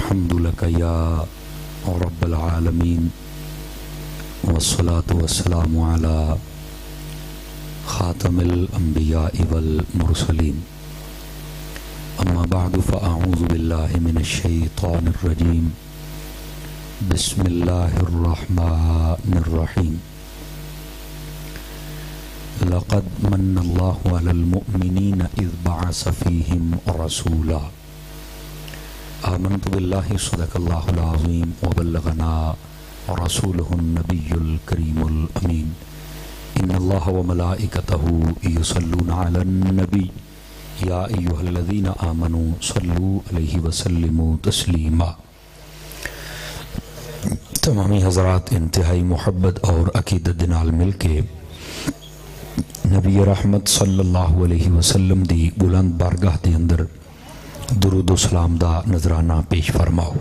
الحمد لك يا رب العالمين والصلاة والسلام على خاتم الأنبياء والمرسلين أما بعد فأعوذ بالله من الشيطان الرجيم بسم الله الرحمن الرحيم لقد من الله على المؤمنين إذ بعث فيهم رسولا آمنت بالله صدق الله العظيم وبلغنا رسوله النبي الكريم الأمين إن الله وملائكته يصلون على النبي يا أيها الذين آمنوا صلوا عليه وسلموا تسليما. تمامی حضرات انتہائی محبت اور عقیدت نال مل کے نبی رحمت صلی اللہ علیہ وسلم دی بلند بارگاہ دے اندر درود و سلام دا نذرانہ پیش فرماؤ.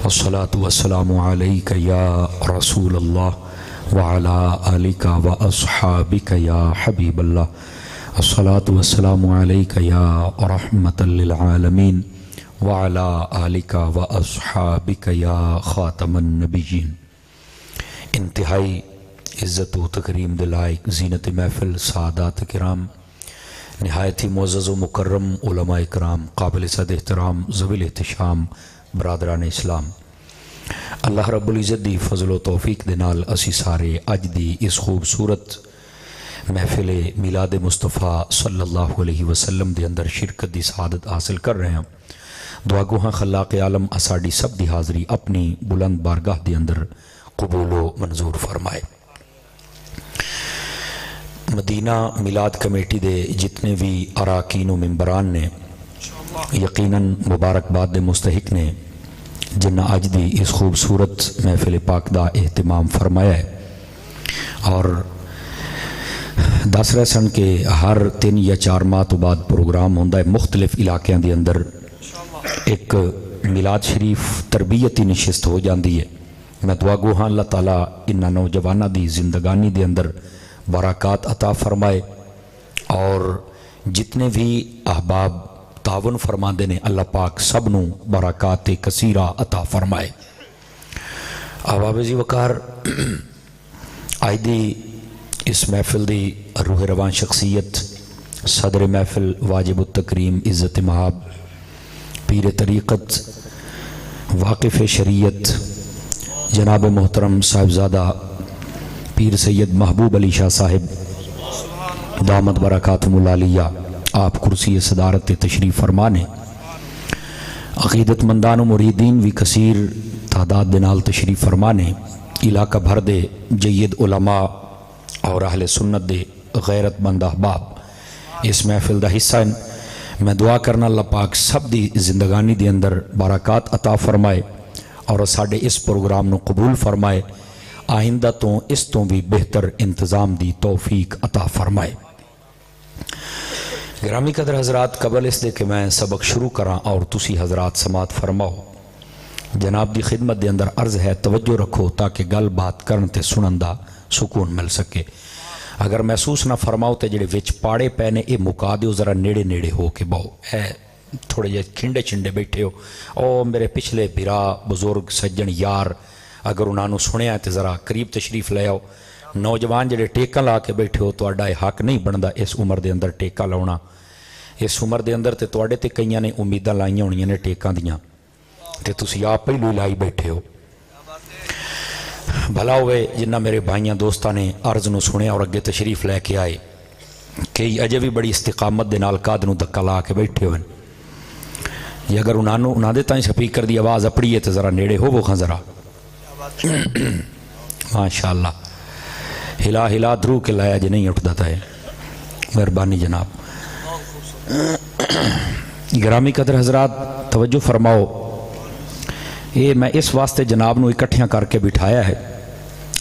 الصلاة والسلام علیک یا رسول اللہ وعلا آلک و اصحابک یا حبیب اللہ. الصلاة والسلام علیک یا رحمت للعالمین وعلا آلک و اصحابک یا خاتم النبیین. انتہائی عزت و تکریم دلائق زینت محفل سعادات کرام، نہایت ہی معزز و مکرم علماء کرام، قابل صد احترام ذوی الاحتشام برادران اسلام، اللہ رب العزت دی فضل و توفیق دے نال اسی سارے اج دی اس خوبصورت محفل میلاد مصطفیٰ صلی اللہ علیہ وسلم دے اندر شرکت دی سعادت حاصل کر رہے ہیں. دعا گو ہاں خلاق عالم اساڑی سب دی حاضری اپنی بلند بارگاہ دے اندر قبول و منظور فرمائے. مدینہ میلاد کمیٹی دے جتنے بھی اراکین و ممبران نے یقیناً مبارکباد دے مستحق نے جنہ اج دی اس خوبصورت محفل پاک دا اہتمام فرمایا ہے، اور دس رہ سن کے ہر 3 یا 4 ماہ تو بعد پروگرام ہوندہ ہے مختلف علاقیاں دے اندر ایک میلاد شریف تربیتی نشست ہو جاندی ہے. میں دعا گو ہاں اللہ تعالیٰ انہاں نوجوانہ دی زندگانی دے اندر برکات عطا فرمائے، اور جتنے بھی احباب تعاون فرماندے نے اللہ پاک سب نو برکات کثیرہ عطا فرمائے. احباب جی وقار آج دی اس محفل دی روح روان شخصیت صدر محفل واجب التکریم عزت مآب پیر طریقت واقف شریعت جناب محترم صاحبزادہ پیر سید محبوب علی شاہ صاحب دامت برکاتہم العالیہ آپ کرسی صدارت تشریف فرمانے، عقیدت مندان و مریدین بھی کثیر تعداد دنال تشریف فرمانے، علاقہ بھر دے جید علماء اور اہل سنت دے غیرت مند احباب اس محفل دا حصہ ہیں. میں دعا کرنا اللہ پاک سب دی زندگانی دے اندر برکات عطا فرمائے اور ساڑھے اس پروگرام نو قبول فرمائے، آئندہ تو اس تو بھی بہتر انتظام دی توفیق عطا فرمائے. گرامی قدر حضرات، قبل اس دے کہ میں سبق شروع کراں اور تسی حضرات سماعت فرماؤ، جناب دی خدمت دے اندر عرض ہے توجہ رکھو تاکہ گل بات کرن تے سنن دا سکون مل سکے. اگر محسوس نہ فرماؤ تے جڑے وچ پاڑے پینے اے مکا دیو، ذرا نیڑے نیڑے ہو کے باؤ، ہے تھوڑے جے کھنڈے چھنڈے بیٹھے ہو. او میرے پچھلے بھرا بزرگ سجن یار اگر انہاں نو سنیا تے ذرا قریب تشریف لے آؤ. نوجوان جڑے ٹیکا لا کے بیٹھے ہو تواڈا اے حق نہیں بندا اس عمر دے اندر ٹیکا لاؤنا. اس عمر دے اندر تے تواڈے تے کئیاں نے امیداں لائیاں ہونیاں نے ٹیکاں دیاں تے تسی آپ پہلو لائی بیٹھے ہو. بھلا ہوئے جنہ میرے بھائیاں دوستاں نے عرض نو سنے اور اگے تشریف لے کے آئے، کئی اجے بھی بڑی استقامت دے نال کاد نو دکا لا کے بیٹھے ہوئے. یہ اگر انہاں دے تائیں سپیکر دی آواز اپڑی ہے تے ذرا نیڑے ہو وہ خاں ذرا ماشاءاللہ ہلا ہلا درو کے لایا جے نہیں اٹھ داتا ہے. مہربانی جناب. گرامی قدر حضرات توجہ فرماؤ، یہ میں اس واسطے جناب نو اکٹھیاں کر کے بٹھایا ہے.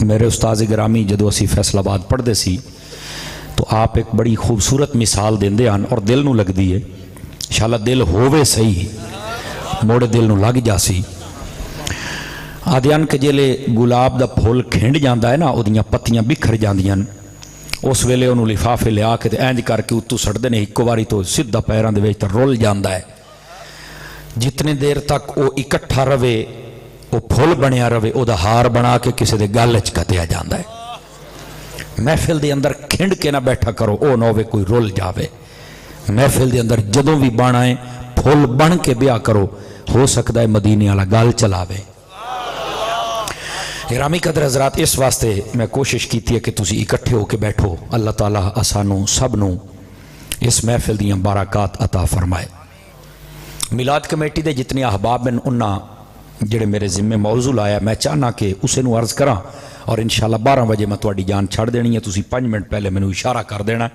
میرے استاذ گرامی جدو اسی فیصل آباد پڑھ دے سی تو آپ ایک بڑی خوبصورت مثال دین دے آن اور دل نو لگ دیئے، انشاءاللہ دل ہووے صحیح موڑے دل نو لگ جا سی. آدھیان کہ جیلے گلاب دا پھول کھینڈ جاندہ ہے نا، او دیاں پتیاں بکھر جاندیاں، اس ویلے انہوں لفافے لیا کے انج کر کے اتو سڑ دینے ایک واری تو سدھا پیران دے ویچ تا رول جاندہ ہے. جتنی دیر تک وہ اکٹھا رہے وہ پھول بنیا رہے وہ ہار بنا کے کسی دے گل چ کتیا جاتا ہے. محفل دے اندر کھنڈ کے نہ بیٹھا کرو او نہ ہوئے کوئی رول جاوے. محفل دے اندر جدوں بھی بن آئے پھول بن کے بیاہ کرو, ہو سکتا ہے مدینے والا گل چلاوے. گرامی قدر حضرات اس واسطے میں کوشش کیتی ہے کہ تسی اکٹھے ہو کے بیٹھو. اللہ تعالیٰ اسانو سب نو اس محفل دیاں برکات عطا فرمائے. میلاد کمیٹی دے جتنے احباب ہیں انہاں جڑے میرے ذمے موضوع آیا میں چاہنا کہ اسے نو عرض کراں اور انشاءاللہ 12 بجے میں تواڈی جان چھڑ دینی ہے. تسی 5 منٹ پہلے مینوں اشارہ کر دینا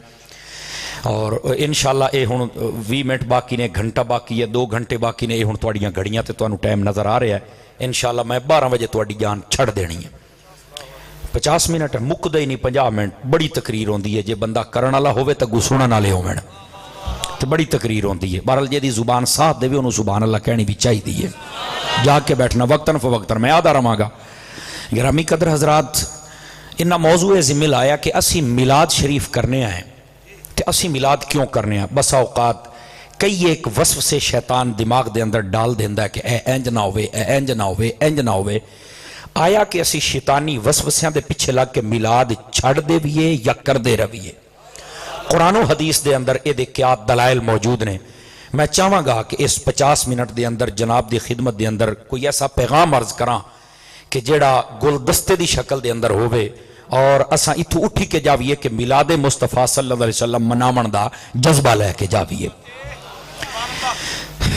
اور انشاءاللہ اے ہن 20 منٹ باقی نے, گھنٹہ باقی ہے, 2 گھنٹے باقی نے. اے ہن تواڈیاں گھڑیاں تے تانوں ٹائم نظر آ رہا ہے. انشاءاللہ میں 12 بجے تواڈی جان چھڑ دینی ہے. 50 منٹ مکدے ہی نہیں, 50 منٹ بڑی تقریر ہوندی ہے. جے بندہ کرن والا ہوے تے گسونا والے ہون تے بڑی تقریر ہوندی ہے. بہرحال جے دی زبان ساتھ دے انہوں سبحان اللہ کہنی بھی چاہیے ہے. جا کے بیٹھنا وقتاً فوقتاً میں آدھا رہاں گا. گرامی قدر حضرات انہاں موضوع ذمہ لایا کہ اسی میلاد شریف کرنے آئے تے اسی میلاد کیوں کرنے آئے. بسا اوقات کئی ایک وصف سے شیطان دماغ دے اندر ڈال دیندہ ہے کہ اے انج نہ ہوئے, اے انج نہ ہوئے, انج نہ ہوئے. آیا کہ اسی شیطانی وسوسیاں دے پیچھے لگ کے میلاد چھڑ دے بھی یا کر دے رویے. قرآن و حدیث دے اندر اے دے کیا دلائل موجود نے. میں چاہواں گا کہ اس 50 منٹ دے اندر جناب دی خدمت دے اندر کوئی ایسا پیغام عرض کراں کہ جیڑا گلدستے دی شکل دے اندر ہوئے اور اساں اتھو اٹھی کے جاویے کہ میلاد مصطفیٰ صلی اللہ علیہ وسلم منامن دا جذبہ لے کے جاویے.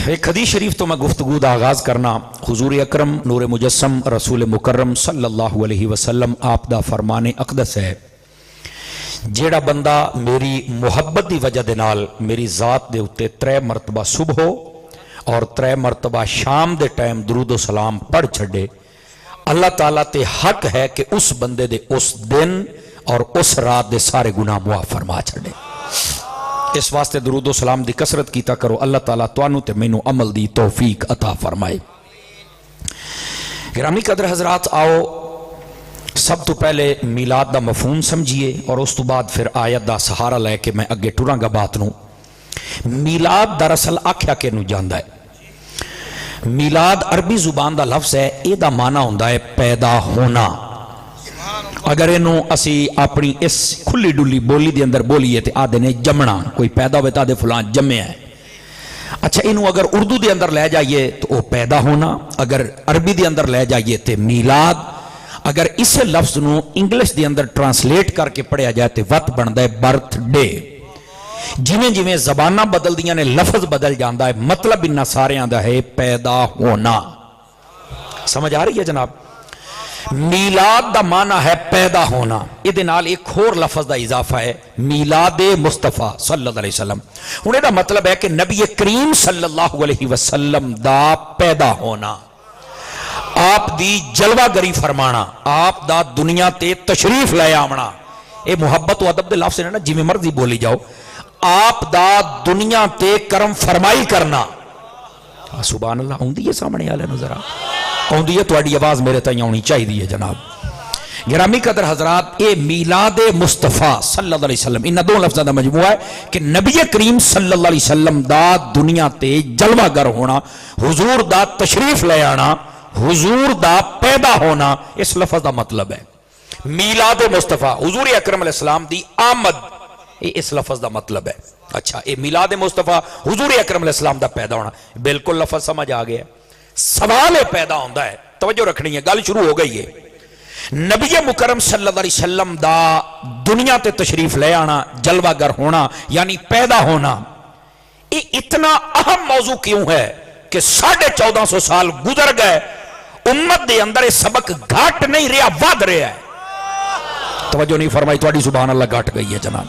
ایک حدیث شریف تو میں گفتگو دا آغاز کرنا. حضور اکرم نور مجسم رسول مکرم صلی اللہ علیہ وسلم آپ دا فرمان اقدس ہے جیڑا بندہ میری محبت دی وجہ دے نال میری ذات دے اتے 3 مرتبہ صبح اور 3 مرتبہ شام دے ٹائم درود و سلام پڑھ چھڑے, اللہ تعالیٰ تے حق ہے کہ اس بندے دے اس دن اور اس رات دے سارے گناہ معاف فرما چھڑے. اس واسطے درود و سلام دی کثرت کیتا کرو. اللہ تعالیٰ توانو تے مینو عمل دی توفیق عطا فرمائے. گرامی قدر حضرات آؤ سب تو پہلے میلاد دا مفہوم سمجھیے اور اس تو بعد پھر آیت دا سہارا لے کے میں اگے ٹراں گا بات نو. میلاد دراصل آکھیا کے نو جاندہ ہے. میلاد عربی زبان دا لفظ ہے. اے دا معنی ہوندہ ہے پیدا ہونا. اگر انہوں اسی اپنی اس کھلی ڈولی بولی دے اندر بولیے تے آدھے نے جمنا, کوئی پیدا ہوئے تا دے فلان جمع ہے. اچھا انہوں اگر اردو دے اندر لے جائیے تو وہ پیدا ہونا, اگر عربی دے اندر لے جائیے تے میلاد, اگر اس لفظ نو انگلش دے اندر ٹرانسلیٹ کر کے پڑھیا جائے تے وقت بندہ ہے برتھ ڈے. جویں جویں زبانہ بدل دیاں نے لفظ بدل جاندہ ہے, مطلب انہا سارے آندہ ہے پیدا ہونا. سمجھ آ رہی ہے جناب؟ میلاد دا معنی ہے پیدا ہونا. یہ نال ایک اور لفظ دا اضافہ ہے میلاد مصطفیٰ صلی اللہ علیہ وسلم. انہیں دا مطلب ہے کہ نبی کریم صلی اللہ علیہ وسلم دا پیدا ہونا, آپ دی جلوہ گری فرمانا, آپ دا دنیا تے تشریف لے آمنا. اے محبت و ادب دے لفظ ہے نا, جی میں مرضی بولی جاؤ. آپ دا دنیا تے کرم فرمائی کرنا. سبحان اللہ. ہوندی ہے سامنے آلے نظرہ ہوندی ہے, تو اڈی آواز میرے تائیں ہونی چاہی دی ہے جناب. گرامی قدر حضرات اے میلاد مصطفیٰ صلی اللہ علیہ وسلم انہا 2 لفظہ دا مجموعہ ہے کہ نبی کریم صلی اللہ علیہ وسلم دا دنیا تے جلوہ گر ہونا, حضور دا تشریف لے آنا, حضور دا پیدا ہونا. اس لفظ دا مطلب ہے میلاد مصطفیٰ, حضور اکرم علیہ السلام دی آمد, اس لفظ دا مطلب ہے. اچھا اے میلاد مصطفیٰ حضور اکرم علیہ السلام دا پیدا ہونا, بالکل لفظ سمجھ آ گیا. سوال پیدا ہوندہ ہے, توجہ رکھنی ہے, گل شروع ہو گئی ہے. نبی مکرم صلی اللہ علیہ وسلم دا دنیا تے تشریف لے آنا, جلوہ گر ہونا یعنی پیدا ہونا, یہ اتنا اہم موضوع کیوں ہے کہ 1450 سال گزر گئے, امت دے اندر سبق گھاٹ نہیں رہا, واد رہا ہے. توجہ نہیں فرمائی, تواڈی سبحان اللہ گھٹ گئی ہے جناب.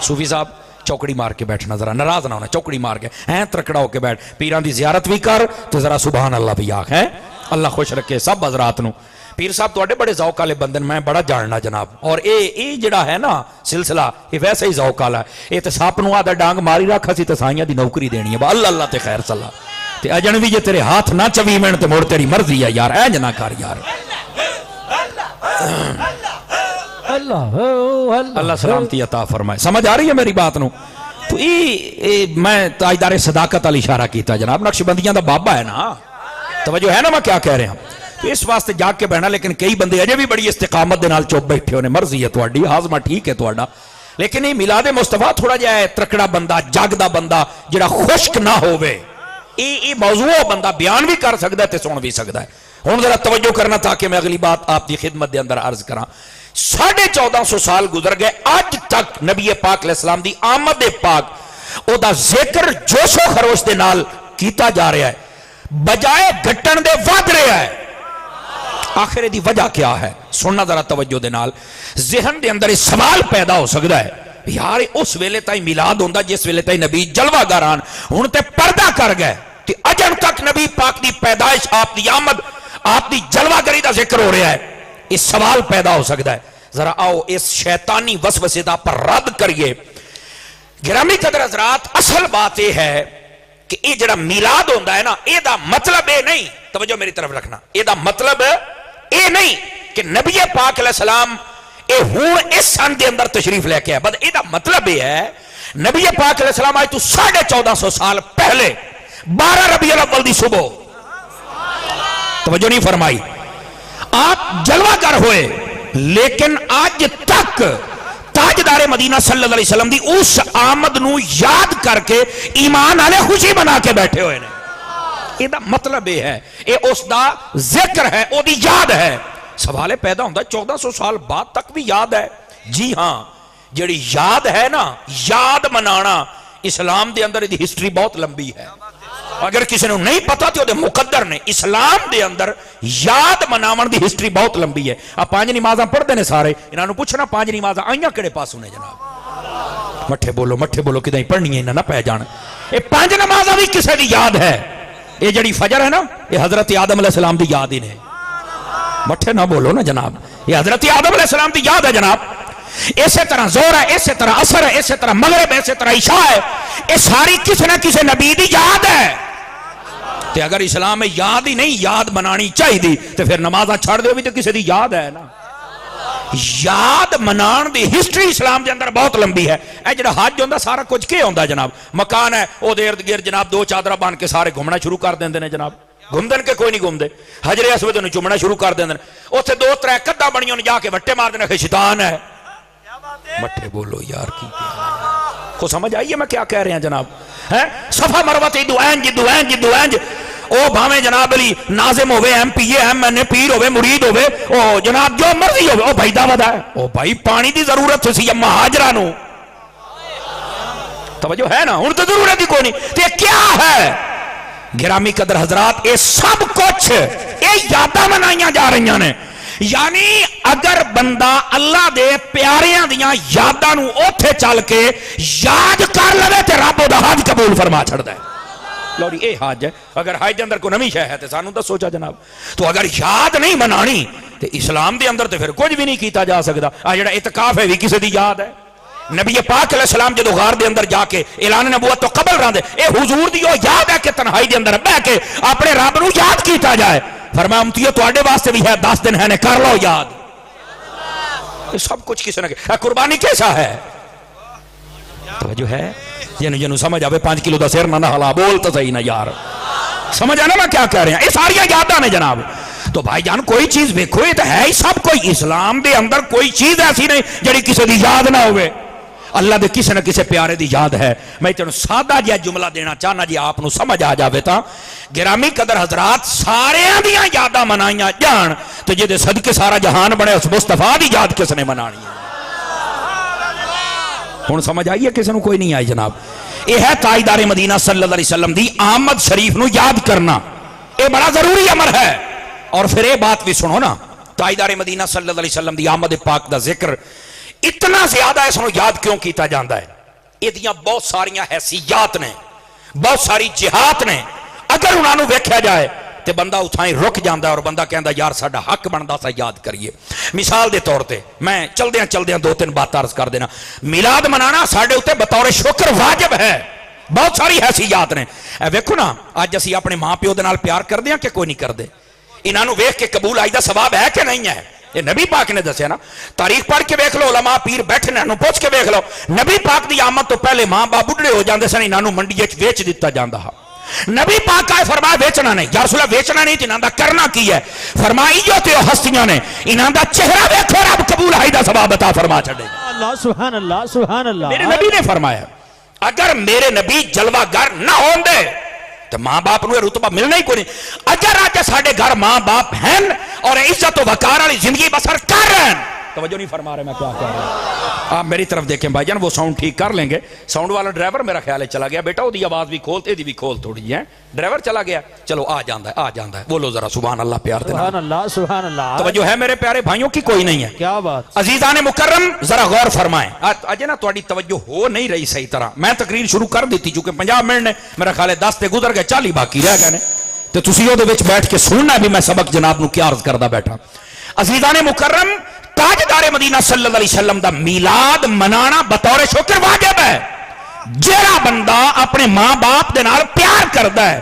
صوفی صاحب چوکڑی مار کے بیٹھنا, ذرا ناراض نہ ہونا, چوکڑی مار کے ہیں ترکڑا ہو کے بیٹھ, پیران دی زیارت بھی کر تو ذرا سبحان اللہ بھی آکھ ہے. اللہ خوش رکھے سب حضرات نو. پیر صاحب توڑے بڑے ذوق والے بندن میں بڑا جاننا جناب, اور اے جڑا ہے نا سلسلہ یہ ویسے ہی ذوق والا ہے. اے تے ساپ نو آدھا ڈانگ ماری رکھا سی تے سائیاں دی نوکری دینی ہے, اللہ اللہ تے خیر صلاح تے اجن بھی جے تیرے ہاتھ نہ چوی میں تے موڑ تیری مرضی ہے یار, اینج نہ کر یار. اللہ سلامتی عطا فرمائے. سمجھ آ رہی ہے میری بات نو؟ تو میں تاجدار صداقت والی اشارہ کیتا جناب، نقشبندیاں دا بابا ہے نا، توجہ ہے نا میں کیا کہہ رہا ہوں؟ تو اس واسطے جاگ کے بہنا، لیکن کئی بندے اجے بھی بڑی استقامت دے نال چپ بیٹھے ہونے، مرضی ہے تہاڈی، ہاضمہ ٹھیک ہے تہاڈا، لیکن یہ میلاد مصطفیٰ تھوڑا جہا ہے ترکڑا بندہ، جاگدا بندہ جڑا خشک نہ ہوئے، یہ موضوع بندہ بیان بھی کر سکتا ہے تے سن بھی سکتا ہے۔ ہن ذرا توجہ کرنا تاکہ میں اگلی بات آپ کی خدمت دے اندر عرض کراں۔ 1450 سال گزر گئے، اج تک نبی پاک علیہ السلام دی آمد پاک او دا ذکر جوش و خروش دے نال کیتا جا رہا ہے، بجائے گھٹن دے ود رہا ہے۔ آخر دی وجہ کیا ہے؟ سننا ذرا توجہ دے نال، ذہن دے اندر اس سوال پیدا ہو سکتا ہے، یار اس ویلے تائی میلاد ہوندا جس ویلے تائی نبی جلوہ گاران ہن تے پردہ کر گئے تے اجن تک نبی پاک دی پیدائش، آپ دی آمد، آپ دی جلوہ گری دا ذکر ہو رہا ہے۔ اس سوال پیدا ہو سکتا ہے، ذرا آؤ اس شیطانی وسوسے دا پر رد کریے۔ گرامی قدر حضرات، اصل بات یہ ہے کہ یہ جڑا میلاد ہوندا ہے نا، یہ دا مطلب یہ نہیں، توجہ میری طرف رکھنا، یہ دا مطلب یہ نہیں کہ نبی پاک علیہ السلام اے ہون اس سن دے اندر تشریف لے کے آئے، بس یہ دا مطلب یہ ہے نبی پاک علیہ السلام آئے تو 1450 سال پہلے 12 ربیع الاول دی صبح، توجہ نہیں فرمائی، آپ جلوہ گر ہوئے، لیکن آج تک تاجدار مدینہ صلی اللہ علیہ وسلم دی اس آمد نو یاد کر کے ایمان آلے خوشی بنا کے بیٹھے ہوئے نے۔ یہ دا مطلب یہ ہے، یہ اس دا ذکر ہے، او دی یاد ہے۔ سوالے پیدا ہوندہ 1400 سال بعد تک بھی یاد ہے؟ جی ہاں، جڑی یاد ہے نا، یاد منانا، اسلام دے اندر دی ہسٹری بہت لمبی ہے، اگر کسی نے نہیں پتا تو دے مقدر نے، اسلام دے اندر یاد مناون دی ہسٹری بہت لمبی ہے۔ آپ 5 نمازاں پڑھ دینے سارے، انہاں نو پوچھنا 5 نمازاں آئیاں کڑے پاس ہونے جناب؟ مٹھے بولو کدھیں پڑھنی ہے انہاں نہ پہ جان۔ یہ 5 نمازاں بھی کسے دی یاد ہے، یہ جڑی فجر ہے نا، یہ حضرت آدم علیہ السلام دی یاد ہی نے، مٹھے نہ بولو نا جناب، یہ حضرت آدم علیہ السلام دی یاد ہے جناب۔ اسی طرح زور ہے، اسی طرح عصر ہے، اسی طرح مغرب ہے، اسی طرح عشاء ہے، یہ ساری کسی نہ کسی نبی دی یاد ہے۔ تے اگر اسلام میں یاد ہی نہیں، یاد منانی چاہی دی، تو پھر نمازہ چھڑ دے بھی تو کسی دی یاد ہے نا۔ یاد منان دی ہسٹری اسلام دے اندر بہت لمبی ہے۔ اے جڑا حج ہوندہ سارا کچھ کے ہوندہ جناب؟ مکان ہے، او دیر گیر جناب 2 چادرہ بان کے سارے گھومنا شروع کر دیندے نے جناب، گھومدن کے کوئی نہیں گھومدے، حجر اسود انہوں چومنا شروع کر دیندے، اوتھے 2-3 قدہ بنیوں نے جا کے وٹے مار دینے کہ شیطان ہے۔ مٹھے بولو یار کی کو سمجھ آئیے میں کیا کہہ رہے ہیں جناب؟ صفا مروہ تے دوائن او بھاویں جناب علی ناظم ہوئے، M P A M N A پیر ہوئے، مرید ہوئے، او جناب جو مرضی ہوئے، او بھائی دعوت ہے، او بھائی پانی دی ضرورت سی یا مہاجرانو، توجہ ہے نا، ان تو ضرورت ہی کوئی نہیں، تو یہ کیا ہے؟ گرامی قدر حضرات، یہ سب کچھ یہ یادہ منائیاں جا رہی ہیں، یعنی اگر بندہ اللہ دے پیاریاں دیاں یاداں نو اوتھے چل کے یاد کر لے تے رب دا حج قبول فرما چھڑدا ہے۔ لوڑی اے حج ہے، اگر حج دے اندر کوئی نمی شے ہے تے سانوں دسو جا جناب۔ تو اگر یاد نہیں منانی تے اسلام دے اندر تے پھر کچھ بھی نہیں کیتا جا سکدا۔ آ جڑا اعتکاف ہے بھی کسی دی یاد ہے؟ نبی پاک علیہ السلام جدو غار دے اندر جا کے اعلان نبوت تو قبل رہندے، اے حضور دی او یاد ہے کہ تنہائی دے اندر بیٹھ کے اپنے رب نو یاد کیتا جائے۔ فرمایا امتیو تواڈے واسطے بھی ہے، 10 دن ہے نے کر لو یاد۔ یہ سب کچھ کسی نے کہ قربانی کیسا ہے؟ توجہ ہے جنو سمجھ آوے 5 کلو دا سیر نہ حلا بول تو صحیح نہ یار، سمجھ آنا میں کیا کہہ رہے ہیں؟ یہ ساریاں یاداں نے جناب۔ تو بھائی جان کوئی چیز دیکھو، یہ تو ہے ہی سب کوئی، اسلام دے اندر کوئی چیز ایسی نہیں جڑی کسی دی یاد نہ ہوئے، اللہ دے کسی نہ کسی پیارے دی یاد ہے۔ میں تینوں سادہ جہا جملہ دینا چاہنا جی آپ نو سمجھ آ جاوے تا، گرامی قدر حضرات سارے دیاں یاداں منائیاں جان تو جے دے صدقے سارا جہان بنے، اس مصطفیٰ دی یاد کس نے منانی ہے؟ ہن سمجھ آئیے کسی نو کوئی نہیں آئی جناب۔ یہ ہے تاجدار مدینہ صلی اللہ علیہ وسلم دی آمد شریف نو یاد کرنا، یہ بڑا ضروری امر ہے۔ اور پھر یہ بات بھی سنو نا، تاجدار مدینہ صلی اللہ علیہ وسلم دی آمد پاک دا ذکر اتنا زیادہ اس نو یاد کیوں کیتا جاندہ ہے؟ یہ دیاں بہت ساریاں حیثیات نے، بہت ساری جہات نے، اگر انہاں نو ویکھیا جائے تے بندہ اتھائیں رک جاندہ ہے اور بندہ کہندہ یار ساڈا حق بندا سا یاد کریے۔ مثال دے طور تے میں چل دیاں 2-3 بات عرض کر دینا۔ میلاد منانا ساڈے اوتے بطور شکر واجب ہے، بہت ساری حیثیات نے۔ ویکھو نا اج اسی اپنے ماں پیو دے نال پیار کر دیاں کہ کوئی نہیں کر دے؟ انہاں نو ویکھ کے قبول آئی دا ثواب ہے کہ نہیں ہے؟ یہ نبی پاک نے دسیا نا. تاریخ پڑھ کے ویکھ لو, علماء پیر بیٹھے نے, پوچھ کے ویکھ لو. نبی پاک دی آمد تو پہلے ماں باپ بڈھڑے ہو جاندے سن, انہاں نوں منڈی وچ ویچ دتا جاندا ہا. نبی پاک کا فرمایا بیچنا نہیں. یا رسول اللہ ویچنا نہیں, انہاں دا کرنا کی ہے؟ فرمایا ایو تے ہستیاں نے, انہاں دا چہرہ ویکھو رب قبول ہائی دا ثواب عطا فرما چھڈے. اللہ سبحان اللہ سبحان اللہ. میرے نبی نے فرمایا اگر میرے نبی جلوہ گر نہ ہوندے تو ماں باپ نو رتبہ ملنا ہی کوئی نہیں. اگر آج ساڈے گھر ماں باپ ہیں اور عزت و وقار والی زندگی بسر کر رہے ہیں, توجہ نہیں فرما رہے میں کیا کہہ رہا ہوں. آپ میری طرف دیکھیں بھائی جان, وہ ساؤنڈ ٹھیک کر لیں گے. ساؤنڈ والا ڈرائیور میرا خیال ہے چلا گیا. بیٹا وہ دی آواز بھی کھول, تے دی بھی کھول تھوڑی ہے. ڈرائیور چلا گیا, چلو آ جاندا ہے, آ جاندا ہے. بولو ذرا سبحان اللہ پیار دے. سبحان اللہ سبحان اللہ. توجہ ہے میرے پیارے بھائیوں کی کوئی نہیں ہے. کیا بات. عزیزان مکرم ذرا غور فرمائیں. اجے نا تہاڈی توجہ ہو نہیں رہی صحیح طرح. میں تقریر شروع کر دیتی چونکہ 50 منٹ نے, میرا خیال ہے 10 تے گزر گئے, 40 باقی رہ گئے نے. تے تسی او دے وچ بیٹھ کے سننا بھی میں سبق جناب نو کیا عرض کردا بیٹھا. عزیزان مکرم تاجدار مدینہ صلی اللہ علیہ وسلم دا میلاد منانا بطور شکر واجب ہے. جیڑا بندہ اپنے ماں باپ دے نال پیار کردا ہے,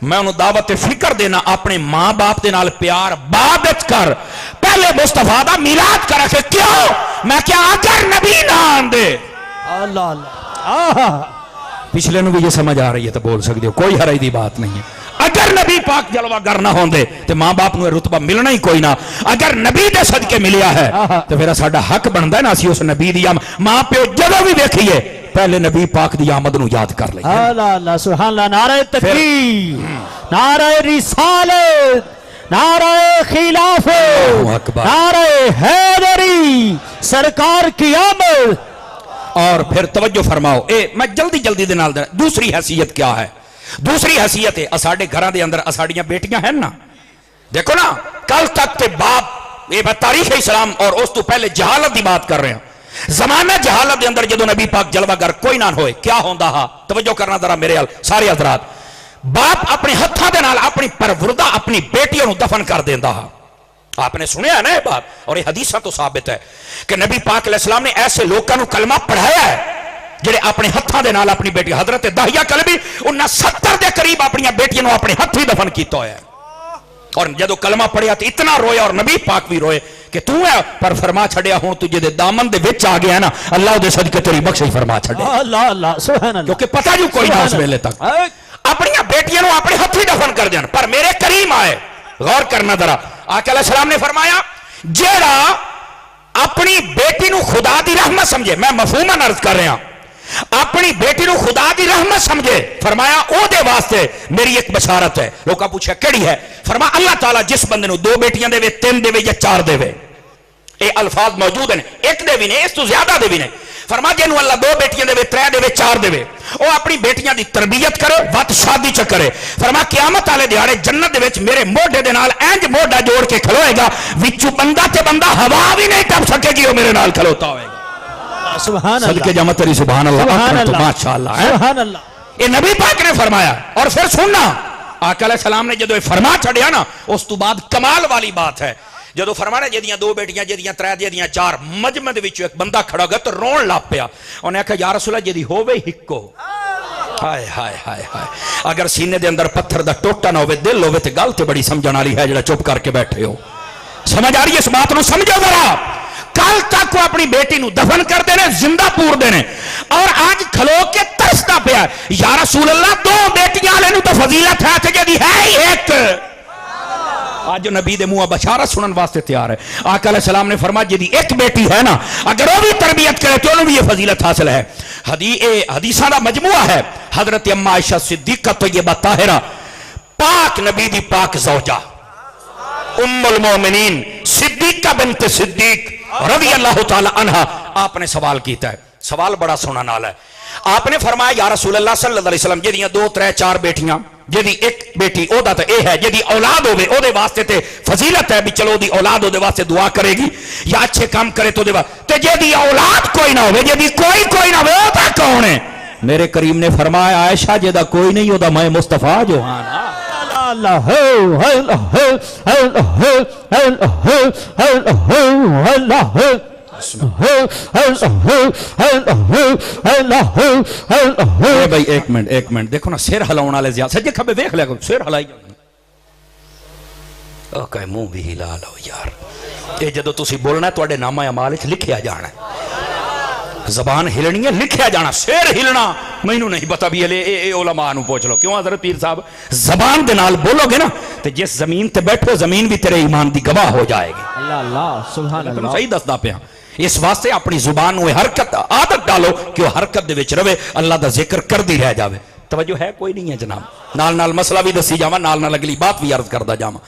میں انہوں دعوت فکر دینا اپنے ماں باپ دے نال پیار بابت کر, پہلے مصطفیٰ دا میلاد کر کے. کیوں؟ میں کیا اگر نبی نہ آندے. اللہ اللہ. پچھلے نو بھی یہ سمجھ آ رہی ہے تو بول سکتے ہو, کوئی حرج دی بات نہیں ہے. اگر نبی پاک جلوہ گر نہ ہوندے تو ماں باپ نو رتبہ ملنا ہی کوئی نہ. اگر نبی دے صدقے ملیا ہے تو پھر ساڈا حق بندا ہے نا اسی اس نبی دی ماں پیو جدوں بھی ویکھیے پہلے نبی پاک دی آمد نو یاد کر لیں. اللہ اللہ سبحان اللہ. نعرہ تکبیر, نعرہ رسالت, نعرہ خلافت, نعرہ حیدری, سرکار کی آمد. اور پھر توجہ فرماؤ, میں جلدی جلدی دے نال دوسری حیثیت کیا ہے. دوسری حیثیت ہے اساڈے گھراں دے اندر اساڈیاں بیٹیاں ہیں نا, دیکھو نا کل تک تے باپ, یہ تاریخ اسلام اور اس تو پہلے جہالت دی بات کر رہے ہیں. زمانہ جہالت دے اندر جدو نبی پاک جلوہ گر کوئی نہ ہوئے کیا ہوندا ہا. توجہ کرنا ذرا میرے حال سارے حضرات. باپ اپنے ہتھاں دے نال اپنی پروردہ اپنی بیٹیوں نو دفن کر دیندا ہا. آپ نے سنیا ہے نا یہ بات, اور یہ حدیثہ تو ثابت ہے کہ نبی پاک علیہ السلام نے ایسے لوگوں کو کلمہ پڑھایا ہے جڑے اپنے ہتھاں دے نال اپنی بیٹی حضرت داہیہ کلبی انہاں 70 دے قریب اپنی بیٹیاں نو اپنے ہتھی دفن کیتا ہویا ہے. اور جدو کلمہ پڑھیا تو اتنا رویا, اور نبی پاک بھی روئے کہ تو ہے, پر فرما چھڑیا ہوں تجھے دے دامن دے وچ آ گیا نا, اللہ دے صدقے تیری بخشش فرما چھڑے. اللہ اللہ سبحان اللہ. کیونکہ پتہ جو کوئی نہ اس ویلے تک اپنی بیٹیاں نو اپنے ہتھی دفن کر دین. پر میرے کریم آئے, غور کرنا ذرا. آقا علیہ السلام نے فرمایا جیڑا اپنی بیٹی نو خدا دی رحمت سمجھے, میں مفہوماً عرض کر رہا, اپنی بیٹی نو خدا دی رحمت سمجھے, فرمایا او دے واسطے میری ایک بشارت ہے. لوگاں پوچھا کیڑی ہے؟ فرمایا اللہ تعالیٰ جس بندے نو 2 بیٹیاں دے وے, 3 دے وے یا 4 دے وے, اے الفاظ موجود ہیں, ایک دے بھی نہیں اس تو زیادہ دے بھی نہیں. فرمایا جنہوں اللہ 2 بیٹیاں دے وے, 3 دے وے, 4 دے وے, او اپنی بیٹیاں دی تربیت کرے, وقت شادی چ کرے. فرمایا قیامت والے دیہاڑے جنت دے وچ میرے موڈے دے نال انج موڈا جوڑ کے کھلوئے گا وچوں بندہ تے بندہ ہوا بھی نہیں ٹپ سکے گی, وہ میرے نال کھلوتا ہوئے گا. سبحان اللہ. صدقے جامع تیری سبحان اللہ, ماشاءاللہ. سبحان اللہ. یہ نبی پاک نے فرمایا. اور پھر سننا, آقا علیہ السلام نے جدو فرما چھڑیا نا, اس تو بعد کمال والی بات ہے. جدو فرمایا جدیاں 2 بیٹیاں, جدیاں 3, جدیاں 4, مجمع دے وچوں ایک بندہ کھڑا گیا تو رون لگ پیا. انہیں کہا یا رسول اللہ جدی ہووے ہکو. ہائے ہائے ہائے ہائے, اگر سینے دے اندر پتھر دا ٹوٹا نہ ہوئے, دل ہوئے تے گل تے بڑی سمجھن والی ہے جڑا چپ کر کے بیٹھے ہو. سمجھ آ رہی ہے اس بات نو؟ سمجھو ذرا. کل تک وہ اپنی بیٹی نو دفن کر دینے, زندہ پور دینے, اور آج کھلو کے ترستا پیا یا رسول اللہ 2 بیٹیاں لے نو تو فضیلت ہے تے جدی ہے ہی ایک. آج جو نبی دے منہ بشارت سنن واسطے تیار ہے. آقا علیہ السلام نے فرمایا جدی ایک بیٹی ہے نا, اگر وہ بھی تربیت کرے تو انہوں بھی یہ فضیلت حاصل ہے. حدیثاں دا مجموعہ ہے. حضرت اما عائشہ صدیقہ طیبہ طاہرہ, پاک نبی دی پاک زوجہ, ام المومنین صدیقہ بنت صدیق رضی اللہ تعالی عنہ, آپ نے سوال کیتا ہے. سوال بڑا سونا نال ہے. آپ نے فرمایا یا رسول اللہ صلی اللہ علیہ وسلم جدیاں 2, 3, 4 بیٹیاں, جدی ایک بیٹی او دا تے اے ہے, جدی اولاد ہوے او دے واسطے تے فضیلت ہے بھی چلو دی اولاد او دے واسطے دعا کرے گی یا اچھے کام کرے تو دے واسطے. تے جدی اولاد کوئی نہ ہوے, جدی کوئی نہ ہوے, او تا کون ہے؟ میرے کریم نے فرمایا عائشہ جدا کوئی نہیں, او دا میں مصطفیٰ جو ہاں. اللہ بھائی ایک منٹ دیکھو نا, سر ہلاؤن والے زیادہ سجے کھبے دیکھ لیا کرو, سر ہلائی جاؤ, منہ بھی ہلا لو یار. یہ جدو تسی بولنا ہے تو نامہ اعمال وچ لکھیا جانا ہے. زبان ہلنی ہے, لکھیا جانا. سیر ہلنا مینوں نہیں پتا بھی اے علماء نو پوچھ لو. کیوں حضرت پیر صاحب زبان دے نال بولو گے نا تو جس زمین تے بیٹھو زمین بھی تیرے ایمان دی گواہ ہو جائے گی. اللہ اللہ سبحان اللہ. صحیح دسدا پیا. اس واسطے اپنی زبان نو حرکت عادت ڈالو کہ وہ حرکت دے وچ رہے, اللہ دا ذکر کردی رہ جاوے. توجہ ہے کوئی نہیں ہے جناب. نال نال مسئلہ بھی دسی جاواں, نال نال اگلی بات بھی عرض کردا جاواں.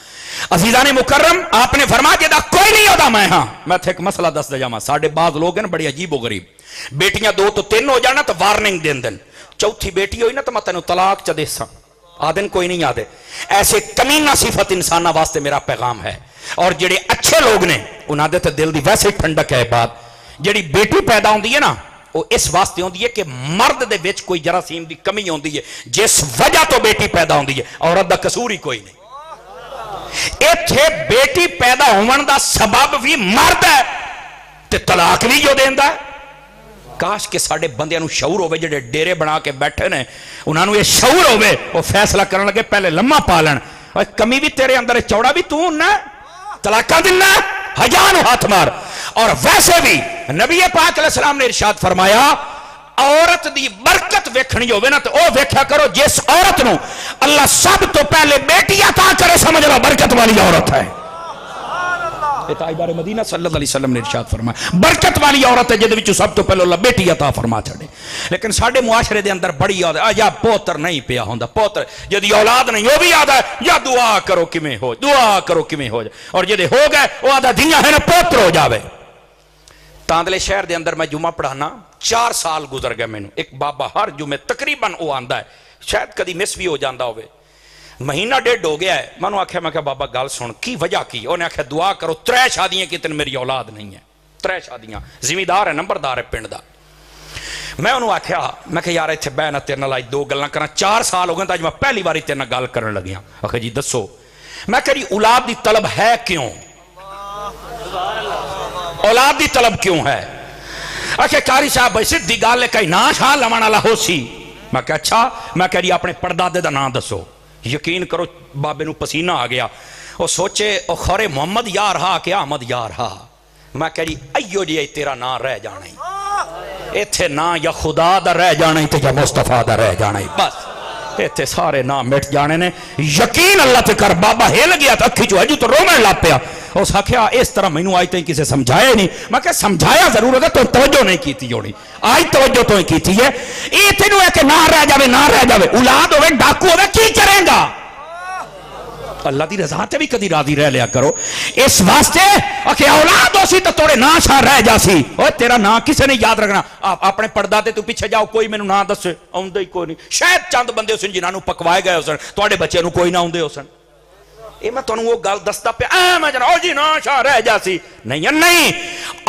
عزیزان مکرم آپ نے فرمایا کہ دا کوئی نہیں ہوتا میں ہاں. میں تھے ایک مسئلہ دس دے جاواں. ساڈے بعض لوگ ہیں بڑی عجیب و غریب, بیٹیاں 2 تو 3 ہو جانا تو وارننگ دین دن, چوتھی بیٹی ہوئی نا تو میں تینوں طلاق چ دیساں. آدن کوئی نہیں آدھے. ایسے کمینہ صفت انسانہ واسطے میرا پیغام ہے. اور جڑے اچھے لوگ نے انہاں دے تے دل دی ویسے ٹھنڈک ہے. بات جڑی بیٹی پیدا ہوندی ہے نا وہ اس واسطے ہوندی ہے کہ مرد دے وچ کوئی جراثیم دی کمی ہوندی ہے, جس وجہ تو بیٹی پیدا ہوندی ہے. عورت دا قصور ہی کوئی نہیں. ایتھے بیٹی پیدا ہون دا سبب بھی مرد ہے تے طلاق بھی جو دیندا ہے. کاش کہ ساڈے بندیاں نو شعور ہوے, جڑے ڈیرے بنا کے بیٹھے نے انہاں نو یہ شعور ہوے, وہ فیصلہ کرن لگے پہلے لمحہ پالن. اور کمی بھی تیرے اندر ہے, چوڑا بھی تو نہ طلاقاں دنا ہجانو ہاتھ مار. اور ویسے بھی نبی پاک علیہ السلام نے ارشاد فرمایا عورت دی برکت ویکھنی ہوے نا تو او ویکھیا کرو جس عورت نو اللہ سب تو پہلے بیٹی عطا کرے, سمجھ لو برکت والی عورت ہے. تاجدار مدینہ صلی اللہ علیہ وسلم نے ارشاد فرمایا برکت والی عورت ہے جدے وچوں سب تو پہلے اللہ بیٹی عطا فرما چھڑے. لیکن ساڈے معاشرے دے اندر بڑی یاد ہے یا پوتر نہیں پیا ہوندا, پوتر جدی اولاد نہیں وہ بھی یاد ہے یا دعا کرو کیویں ہو, دعا کرو کیویں ہو جائے. اور جدے ہو گئے وہ آدھا دھیاں ہے نا پوتر ہو جاوے. تاندلے شہر دے اندر میں جمعہ پڑھانا 4 سال گزر گئے مینوں. ایک بابا ہر جمعے تقریباً وہ آندا ہے, شاید کدی مس بھی ہو جاندا ہوئے. مہینہ 1.5 ہو گیا ہے. میں نے آخیا, میں کہا بابا گل سن کی وجہ کی؟ انہوں نے آخیا دعا کرو 3 شادیاں کی تین میری اولاد نہیں ہے. 3 شادیاں, زمیندار ہے, نمبردار ہے پنڈ دا. میں انہوں نے آخیا, میں کہا یار اتنے بہ نہ تیرے نال آج 2 گلاں کراں, 4 سال ہو گئے تو اج میں پہلی باری تیرے نال گل کرن لگیا. آخیا جی دسو. میں کہا جی اولاد دی طلب ہے کیوں؟ اولاد دی طلب کیوں ہے؟ آخیا قاری صاحب بھائی سیدھی گل ہے کہیں نام شاہ لمن والا ہو سی. میں کہا اچھا. میں کہا جی اپنے پردادے دا نام دسو. یقین کرو بابے نو پسینہ آ گیا. وہ سوچے او خورے محمد یا رہا کہ احمد یا رہا. میں کہا جی ایو جی تیرا نام رہ جانا ہی, ایتھے نام یا خدا دا رہ جانا ہی تے یا مصطفیٰ دا رہ جانا ہی, بس ایتھے سارے نام مٹ جانے نے. یقین اللہ تے کر. بابا ہل گیا تو اکھی جو ہے جو تو رومن لگ پیا. اس آخیا اس طرح مینوں آج تک کسی سمجھایا نہیں. میں کہ سمجھایا ضرور ہے تو توجہ نہیں کیتی ہونی, آج توجہ تو ہی کیتی ہے. یہ تینوں ہے کہ نہ رہ جاوے, نہ رہ جاوے, اولاد ہوے ڈاکو ہوے کی کرے گا؟ اللہ دی رضا تے بھی کدی راضی رہ لیا کرو. اس واسطے کہ اولاد ہو سی تو توڑے نا شاہ رہ جا سی. اور تیرا نا کسے نے یاد رکھنا. اپنے پردادے تو پیچھے جاؤ, کوئی مینوں نا دسے آوندا ہی کوئی نہیں. شاید چند بندے سن جنہاں نوں پکوائے گئے سن, تواڈے بچے نوں کوئی نہ آوندے ہو سن. یہ میں تانوں وہ گل دسدا پیا میں جنا او جی نا شاہ رہ جا سی. نہیں,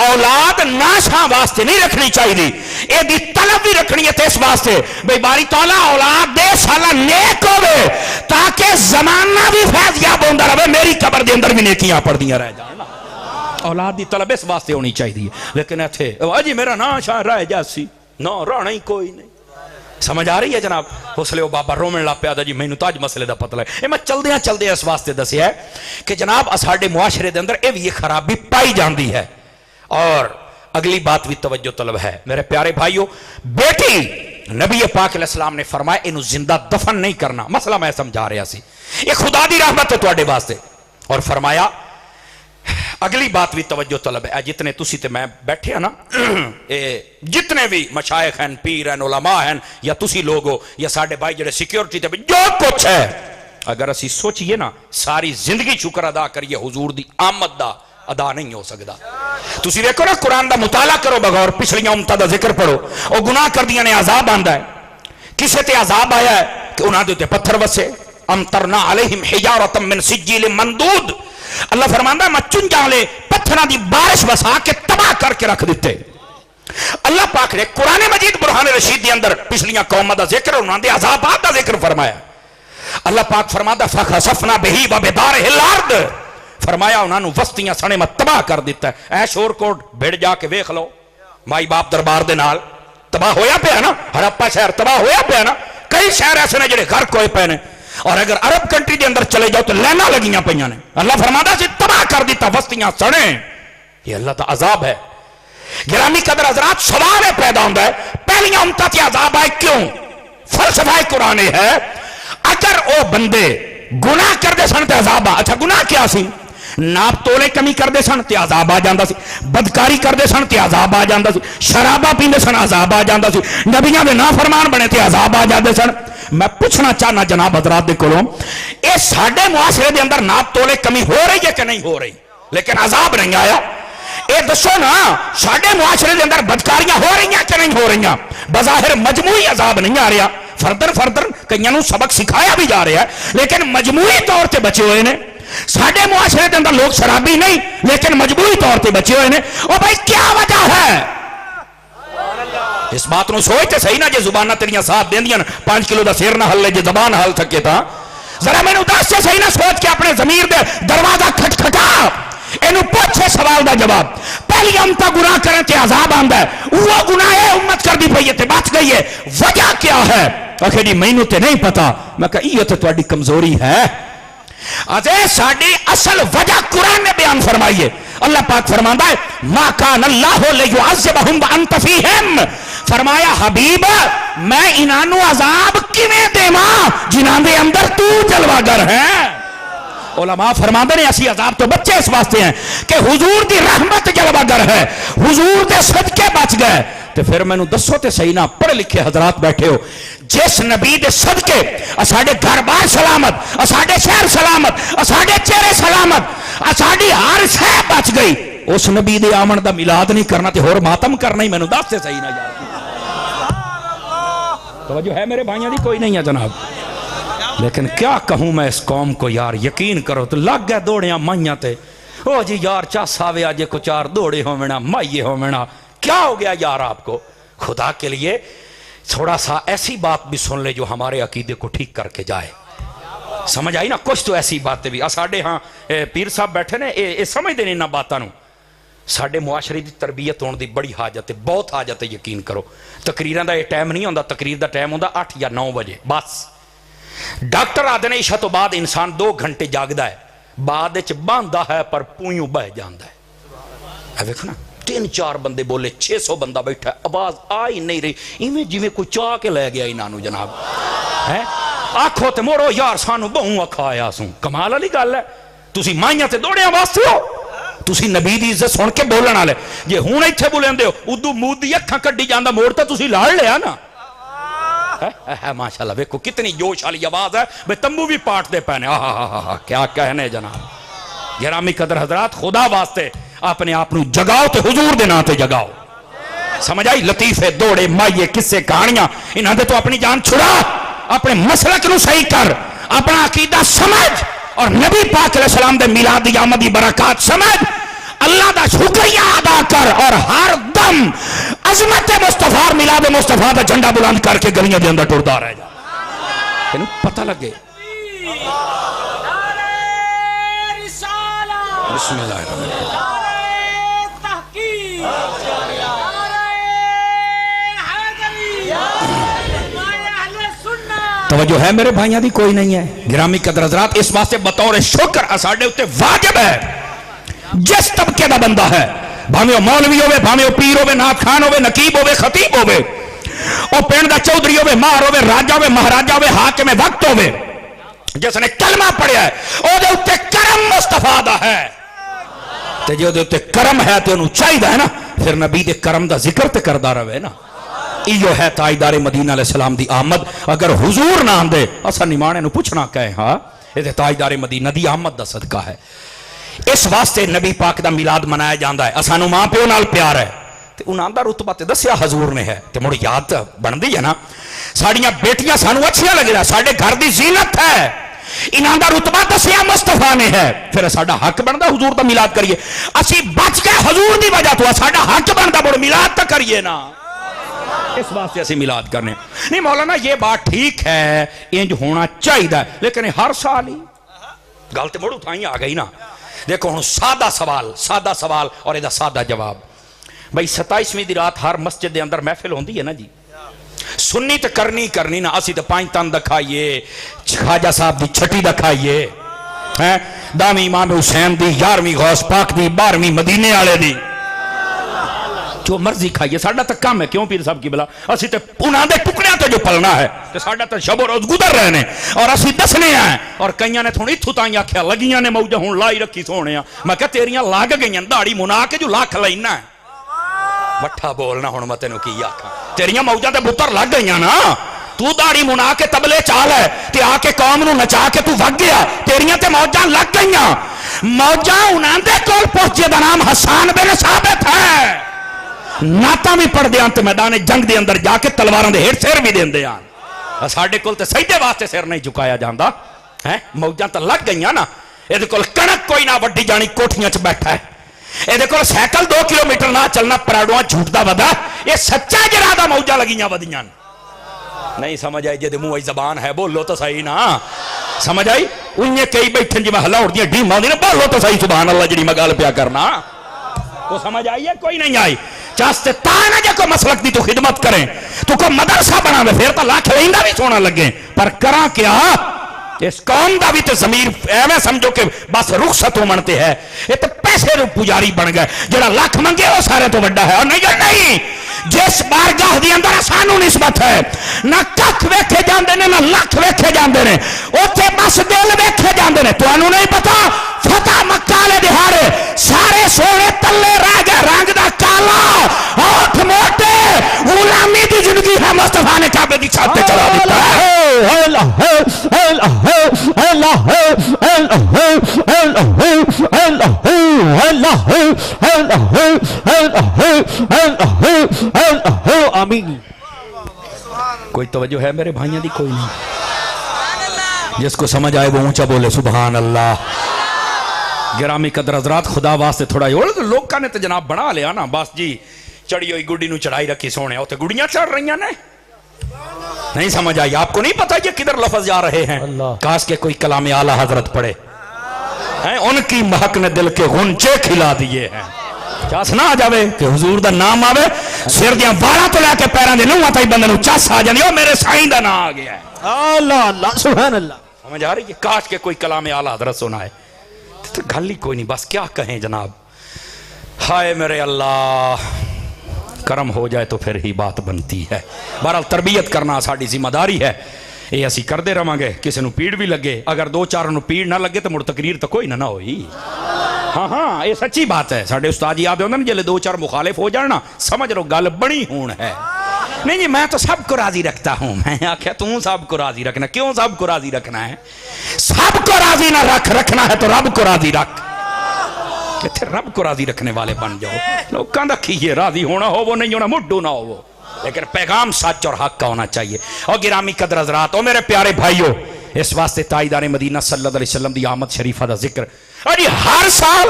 اولاد نا شاہ واسطے نہیں رکھنی چاہیے, اے دی طلب بھی رکھنی ہے اس واسطے بھئی باری تعالیٰ اولاد دے سالا نیک ہوے تاکہ زمانہ بھی فیض یاب ہوندا رہے, میری قبر دے اندر بھی نیکیاں پڑھدیاں رہ جائیں. اولاد دی طلب اس واسطے ہونی چاہیے. لیکن ایتھے جی میرا نا شاہ رہ جا سی, نہ رہنا ہی کوئی نہیں. سمجھ آ رہی ہے جناب؟ اس لیے وہ بابا رومن لا پیا جی مینوں تاج مسئلے دا پتہ لگا. میں چلدیاں چلدے اس واسطے دسیا ہے کہ جناب ساڈے معاشرے دے اندر یہ خرابی پائی جاندی ہے. اور اگلی بات بھی توجہ طلب ہے میرے پیارے بھائیو. بیٹی نبی پاک علیہ السلام نے فرمایا انہوں زندہ دفن نہیں کرنا. مسئلہ میں سمجھا رہا سی, یہ خدا دی رحمت ہے تواڈے واسطے. اور فرمایا اگلی بات بھی توجہ طلب ہے. جتنے تسی تے میں بیٹھے ہیں نا, جتنے بھی مشائخ ہیں, پیر ہیں, علماء ہیں, یا تسی لوگ ہو, یا ساڈے بھائی جڑے سیکیورٹی تے جو کچھ ہے, اگر اسی سوچئے نا ساری زندگی شکر ادا کریے حضور دی آمد دا ادا نہیں ہو سکتا. تسی دیکھو نا قرآن دا مطالعہ کرو بغور, پچھلیاں امتاں دا ذکر پڑھو, او گناہ کر دیاں نے عذاب آندا ہے. کسے تے عذاب آیا ہے کہ انہاں دے تے پتھر وسے, امطرنا علیہم حجارۃ من سجیل منضود. اللہ فرماندا میں چنجاں لے پتھراں دی بارش وسا کے تباہ کر کے رکھ دیتے. اللہ پاک نے قرآن مجید برہان رشید دے اندر پچھلیاں قوماں دا ذکر, انہاں دے عذابات دا ذکر فرمایا. اللہ پاک فرماندا فخسفنا بہی وبدارہ الارض, فرمایا انہاں نو وستیاں سنے میں تباہ کر دیتا ہے. اے شور کوٹ بھیڑ جا کے ویکھ لو, مائی باپ دربار دے نال تباہ ہویا پیا نا, ہڑپا شہر تباہ ہویا پیا نا, کئی شہر ایسے نے جڑے غرق ہوئے پے نے. اور اگر عرب کنٹری دے اندر چلے جاؤ تو لینا لگیاں پئیاں نے. اللہ فرماتا سی تباہ کر دیتا, وستیاں سنے یہ اللہ کا عذاب ہے. گرامی قدر حضرات سوال پیدا ہوتا ہے پہلی امتہ تے عذاب آئے کیوں؟ فلسفہ قرآن ہے اگر او بندے گناہ کردے سن تے عذاب آ. اچھا گناہ کیا سی؟ ناپ تولے کمی کردے سن تے عذاب آ جاندا سی, بدکاری کردے سن تے عذاب آ جاندا سی, شرابہ پیندے سن عذاب آ جاندا سی, نبیاں دے نافرمان بنے تے عذاب آ جاندے سن. میں پوچھنا چاہنا جناب حضرات دے کولوں اے ساڈے معاشرے دے اندر ناپ تولے کمی ہو رہی ہے کہ نہیں ہو رہی لیکن عذاب نہیں آیا؟ اے دسو نا ساڈے معاشرے دے اندر بدکاریاں ہو رہی ہیں کہ نہیں ہو رہی ہیں؟ بظاہر مجموعی عذاب نہیں آ رہا, فردن کئیاں نوں سبق سکھایا بھی جا رہا ہے لیکن مجموعی طور تے بچے ہوئے نے. ساڈے معاشرے دے اندر لوگ شرابی نہیں لیکن مجموعی طور تے بچے ہوئے نے. او بھائی کیا وجہ ہے؟ اس بات نو سوچ تے صحیح نا, جے زباناں تیریاں ساتھ دیندیاں 5 کلو دا سیر نہ ہلے جے زبان ہل سکے تا ذرا مینوں دس تے صحیح نہ سوچ کے اپنے ضمیر دے دروازہ کھٹکھٹا اینو پوچھے سوال دا جواب. پہلی امتا گناہ کریں تے عذاب آندا ہے, وہ گناہ ہے امت کر دی پئی تے بچ گئی ہے, وجہ کیا ہے؟ آخر جی مینوں تے نہیں پتا. میں کہا یہ تے تہاڈی کمزوری ہے. اجے ساڈی اصل وجہ قرآن نے بیان فرمائی ہے. اللہ پاک فرماندا ہے ما کان اللہ لیعذبہم وانت فیہم, فرمایا حبیب میں انہاں نوں عذاب کیویں دیواں جنہاں دے اندر تو جلوہ گر ہے. علماء فرماندے نے اسی عذاب تو بچے اس واسطے ہیں کہ حضور دی رحمت جلوہ گر ہے, حضور دے صدقے بچ گئے. تو پھر میں نو دسو تے صحیح نہ پڑھ لکھے حضرات بیٹھے ہو, جس نبی دے صدقے اساڈے گھر بار سلامت, اساڈے شہر سلامت, اساڈے چہرے سلامت, اساڈی ہر شے بچ گئی, اس نبی دے آمن دا میلاد نہیں کرنا تے ہور ماتم کرنا ہی. میں نو دس تے صحیح نہ یار. توجہ ہے میرے بھائیاں دی؟ کوئی نہیں ہے جناب. لیکن کیا کہوں میں اس قوم کو یار, یقین کرو تو لگ گئے دوڑیاں مائیاں تے, او جی یار چاس آوے آجے کو 4 دوڑے ہو منا مائیے ہو منا. کیا ہو گیا یار آپ کو؟ خدا کے لیے تھوڑا سا ایسی بات بھی سن لے جو ہمارے عقیدے کو ٹھیک کر کے جائے. سمجھ آئی نا؟ کچھ تو ایسی باتیں بھی ساڈے ہاں پیر صاحب بیٹھے نے اے سمجھ دے نہیں نہ باتاں نو. ساڈے معاشرے دی تربیت ہونے دی بڑی حاجت ہے, بہت حاجت ہے. یقین کرو تقریراں دا یہ ٹائم نہیں ہوندا, تقریر دا ٹائم ہوندا 8 یا 9 بجے بس. ڈاکٹر آدھے نے عشاء تو بعد انسان 2 گھنٹے جاگدا ہے, بعد وچ باندھا ہے پر پوئیوں بہ جاندا ہے. اے ویکھو نا 3-4 بندے بولے 600 بندہ بیٹھا ہے, آواز آ ہی نہیں رہی, ایویں جویں کوئی چاہ کے لے گیا انہاں نوں جناب. ہے آکھو تے موڑو یار سانو بہوں اکھایا سوں. کمال والی گل ہے. تسی مائیاں تے دوڑیاں واسطے ہو, تسی نبی دی عزت سن کے بولن والے. جے ہن ایتھے بولیندے ہو ادو منہ دی اکھاں کڈی جاندا, موڑ تے تسی لاڑ لیا نا. ماشاءاللہ ویکھو کتنی جوش والی آواز ہے, بے تمبو بھی پاٹ دے پے نے. کیا کہنے جناب. گرامی قدر حضرات خدا واسطے اپنے آپ نو جگاؤ تے حضور دے نام تے جگاؤ. سمجھ آئی؟ لطیفے دوڑے مائیے قصے کہانیاں انہاں دے تو اپنی جان چھڑا, اپنے مسلک نو صحیح کر, اپنا عقیدہ سمجھ اور نبی پاک علیہ السلام دے میلاد دی آمدی برکات سمجھ, اللہ دا شکریہ ادا کر اور ہر دم عظمت مصطفیٰ میلاد مصطفیٰ دا جھنڈا بلند کر کے گلیاں دے اندر ٹردا رہ جا. تینوں پتہ لگے. بسم اللہ الرحمن الرحیم. توجہ ہے میرے بھائیاں دی؟ کوئی نہیں ہے. گرامی قدر حضرات اس واسطے بطور شکر اساڈے اوتے واجب ہے جس طبقے دا بندہ ہے, بھاویں مولوی ہوے, بھاویں پیر ہوے, نعت خان ہوے, نقیب ہوے, خطیب ہوے, او پنڈ دا چودھری ہوے, مار ہوے, راجا ہوے, مہاراجا ہوے, حاکم وقت ہوے, جس نے کلمہ پڑھیا ہے او دے اوتے کرم مصطفیٰ دا ہے. تے جو دے اوتے کرم ہے تے انہوں چاہیدا ہے نا پھر نبی دے کرم دا ذکر تے کردا رہے نا. ایو ہے تاجدار مدینہ علیہ السلام دی آمد. اگر حضور نہ آندے اسا نمانے نو پوچھنا کہے ہاں اے تاجدار مدینہ دی آمد دا صدقہ ہے. اس واسطے نبی پاک دا میلاد منایا جاندا ہے. اسانو ماں پیو نال پیار ہے تے انہاں دا رتبہ تے دسیا حضور نے ہے تے مڑ یاد بندی ہے نا. ساڈیاں بیٹیاں سانو اچھیاں لگ رہا, ساڈے گھر دی زینت ہے, انہاں دا رتبہ دسیا مصطفیٰ نے ہے, پھر ساڈا حق بندا حضور دا میلاد کریے. اسی بچ گئے حضور دی وجہ تو, ساڈا حق بندا مڑ میلاد تا کریے نا. اس واسطے اسی میلاد کرنے نہیں. مولانا یہ بات ٹھیک ہے انج ہونا چاہیے لیکن ہر سال ہی گل تے مڑ اٹھائی آ گئی نا. دیکھو ہن سادہ سوال اور یہ سادہ جواب. بھائی 27ویں دی رات ہر مسجد دے اندر محفل ہوندی ہے نا جی, سنی تے کرنی نا. اسی تے 5 تن دکھائیے, خواجہ صاحب دی چھٹی دکھائیے, ہے 10ویں امام حسین دی 11ویں غوث پاک دی 12ویں مدینے والے دی جو مرضی کھائیے ساڈا تو کام ہے کیوں پیر صاحب کی بلا اسی تے انہاں دے ٹکڑیاں تے جو پلنا ہے تے ساڈا تے شب و روز گزر رہے نے اور اسی دسنے ہیں اور کئیاں نے تھوڑی اتھوں تائیں آکھیا لگیاں نے موجہ ہن لائی رکھی سونے میں کہ تیریاں لگ گئیاں داڑھی منا کے جو لاکھ لینا ہے وٹھا بولنا ہن میں تینوں کی آکھاں تیریاں موجاں تے بتر لگ گئیاں نا تو داڑھی منا کے تبلے چال ہے تے آ کے قوم نو نچا کے تو وگ گیا تیریاں تے موجاں لگ گئیاں موجاں انہاں دے کول پہنچے دا نام حسان بن ثابت ہے ناتا بھی پڑھ دیاں تے میدان جنگ دے اندر جا کے تلواراں دے ہیٹھ سیر بھی دین دیاں ساڈے کول تے سجدے واسطے سیر نہیں جھکایا جاندا ہے موجاں تے لگ گئیاں نا اے دے کول کنک کوئی نہ وڈی جانی کوٹھیاں چ بیٹھا ہے اے دے کول سائیکل 2 کلومیٹر نہ چلنا پراڈواں جھوٹدا ودا اے سچا جرادہ موجاں لگیاں ودیاں نہیں سمجھ آئی جے دے منہ زبان ہے بولو تو صحیح نا سمجھ آئی انہیں کئی بیٹھن جی میں ہلاؤڑ دیاں ڈیم آؤں دی نا بولو تو صحیح سبحان اللہ جڑی میں گل پیا کرنا کو سمجھ آئی ہے کوئی نہیں آئی چاستے تانا جا کو مسلک دی تو خدمت کریں تو کو مدرسہ بنا میں پھر تا لاکھ لیندہ بھی سونا لگیں پر کراں کیا اس قوم دا بھی تو ضمیر ایویں سمجھو کہ بس رخصتوں منتے ہیں یہ تو پیسے رو پجاری بن گئے جڑا لاکھ منگے وہ سارے تو بڑا ہے اور نہیں جس بارگاہ دی اندر سانو نسبت ہے نہ ککھ ویکھے جاندے نے نہ لاکھ ویکھے جاندے نے اوتھے بس دل ویکھے جاندے نے تو انہوں نہیں پتا فتح مکہ والے دہاڑے سارے سونے تلے رہ گئے رنگ دا کالا ہاتھ موٹے غلامی دی زندگی ہے مصطفیٰ نے کعبے دی چھت تے چلا دیتا ہے آمین کوئی توجہ ہے میرے بھائیاں دی کوئی نہیں جس کو سمجھ آئے وہ اونچا بولے سبحان اللہ گرامی قدر حضرات خدا واسطے تھوڑا یہ لوگ کا نے تو جناب بنا لیا نا بس جی چڑی ہوئی گڑی نو چڑھائی رکھی سونے ہوتے گڑیاں چڑھ رہی ہیں نہیں سمجھ آئی آپ کو نہیں پتا یہ کدھر لفظ جا رہے ہیں کاش کے کوئی کلام اعلیٰ حضرت پڑھے ان کی مہک نے دل کے غنچے کھلا دیے ہیں چاس نہ آ جاوے کہ حضور دا نام آوے سر دیاں وارا تو لے کے پیران دے نوہ تائی بندے نو چاس آ جانے میرے سائن دا نام آ گیا ہے اللہ اللہ سبحان اللہ سمجھ آ رہی ہے کاش کے کوئی کلام اعلیٰ حضرت سنا ہے تو گھل ہی کوئی نہیں بس کیا کہیں جناب ہائے میرے اللہ کرم ہو جائے تو پھر ہی بات بنتی ہے بہرحال تربیت کرنا ساڑی ذمہ داری ہے یہ اسی کر دے رہاں گے کسی نو پیڑ بھی لگے اگر 2-4 نو پیڑ نہ لگے تو مڑ تقریر تو کوئی نہ ہوئی ہاں یہ سچی بات ہے ساڑھے استاد یاد ہوندے نا جلے 2-4 مخالف ہو جانا سمجھ رہو گل بڑی ہون ہے نہیں جی میں تو سب کو راضی رکھتا ہوں میں آکھیا تم سب کو راضی رکھنا کیوں سب کو راضی رکھنا ہے سب کو راضی نہ رکھنا ہے تو رب کو راضی رکھ کہ رب کو راضی رکھنے والے بن جاؤ لوگ کہاں رکھیے راضی ہونا ہو وہ نہیں ہونا مڈو نہ ہو وہ لیکن پیغام سچ اور حق کا ہونا چاہیے اور گرامی قدر حضرات اور میرے پیارے بھائیوں اس واسطے تاجدار مدینہ صلی اللہ علیہ وسلم دی آمد شریفہ دا ذکر ارے ہر سال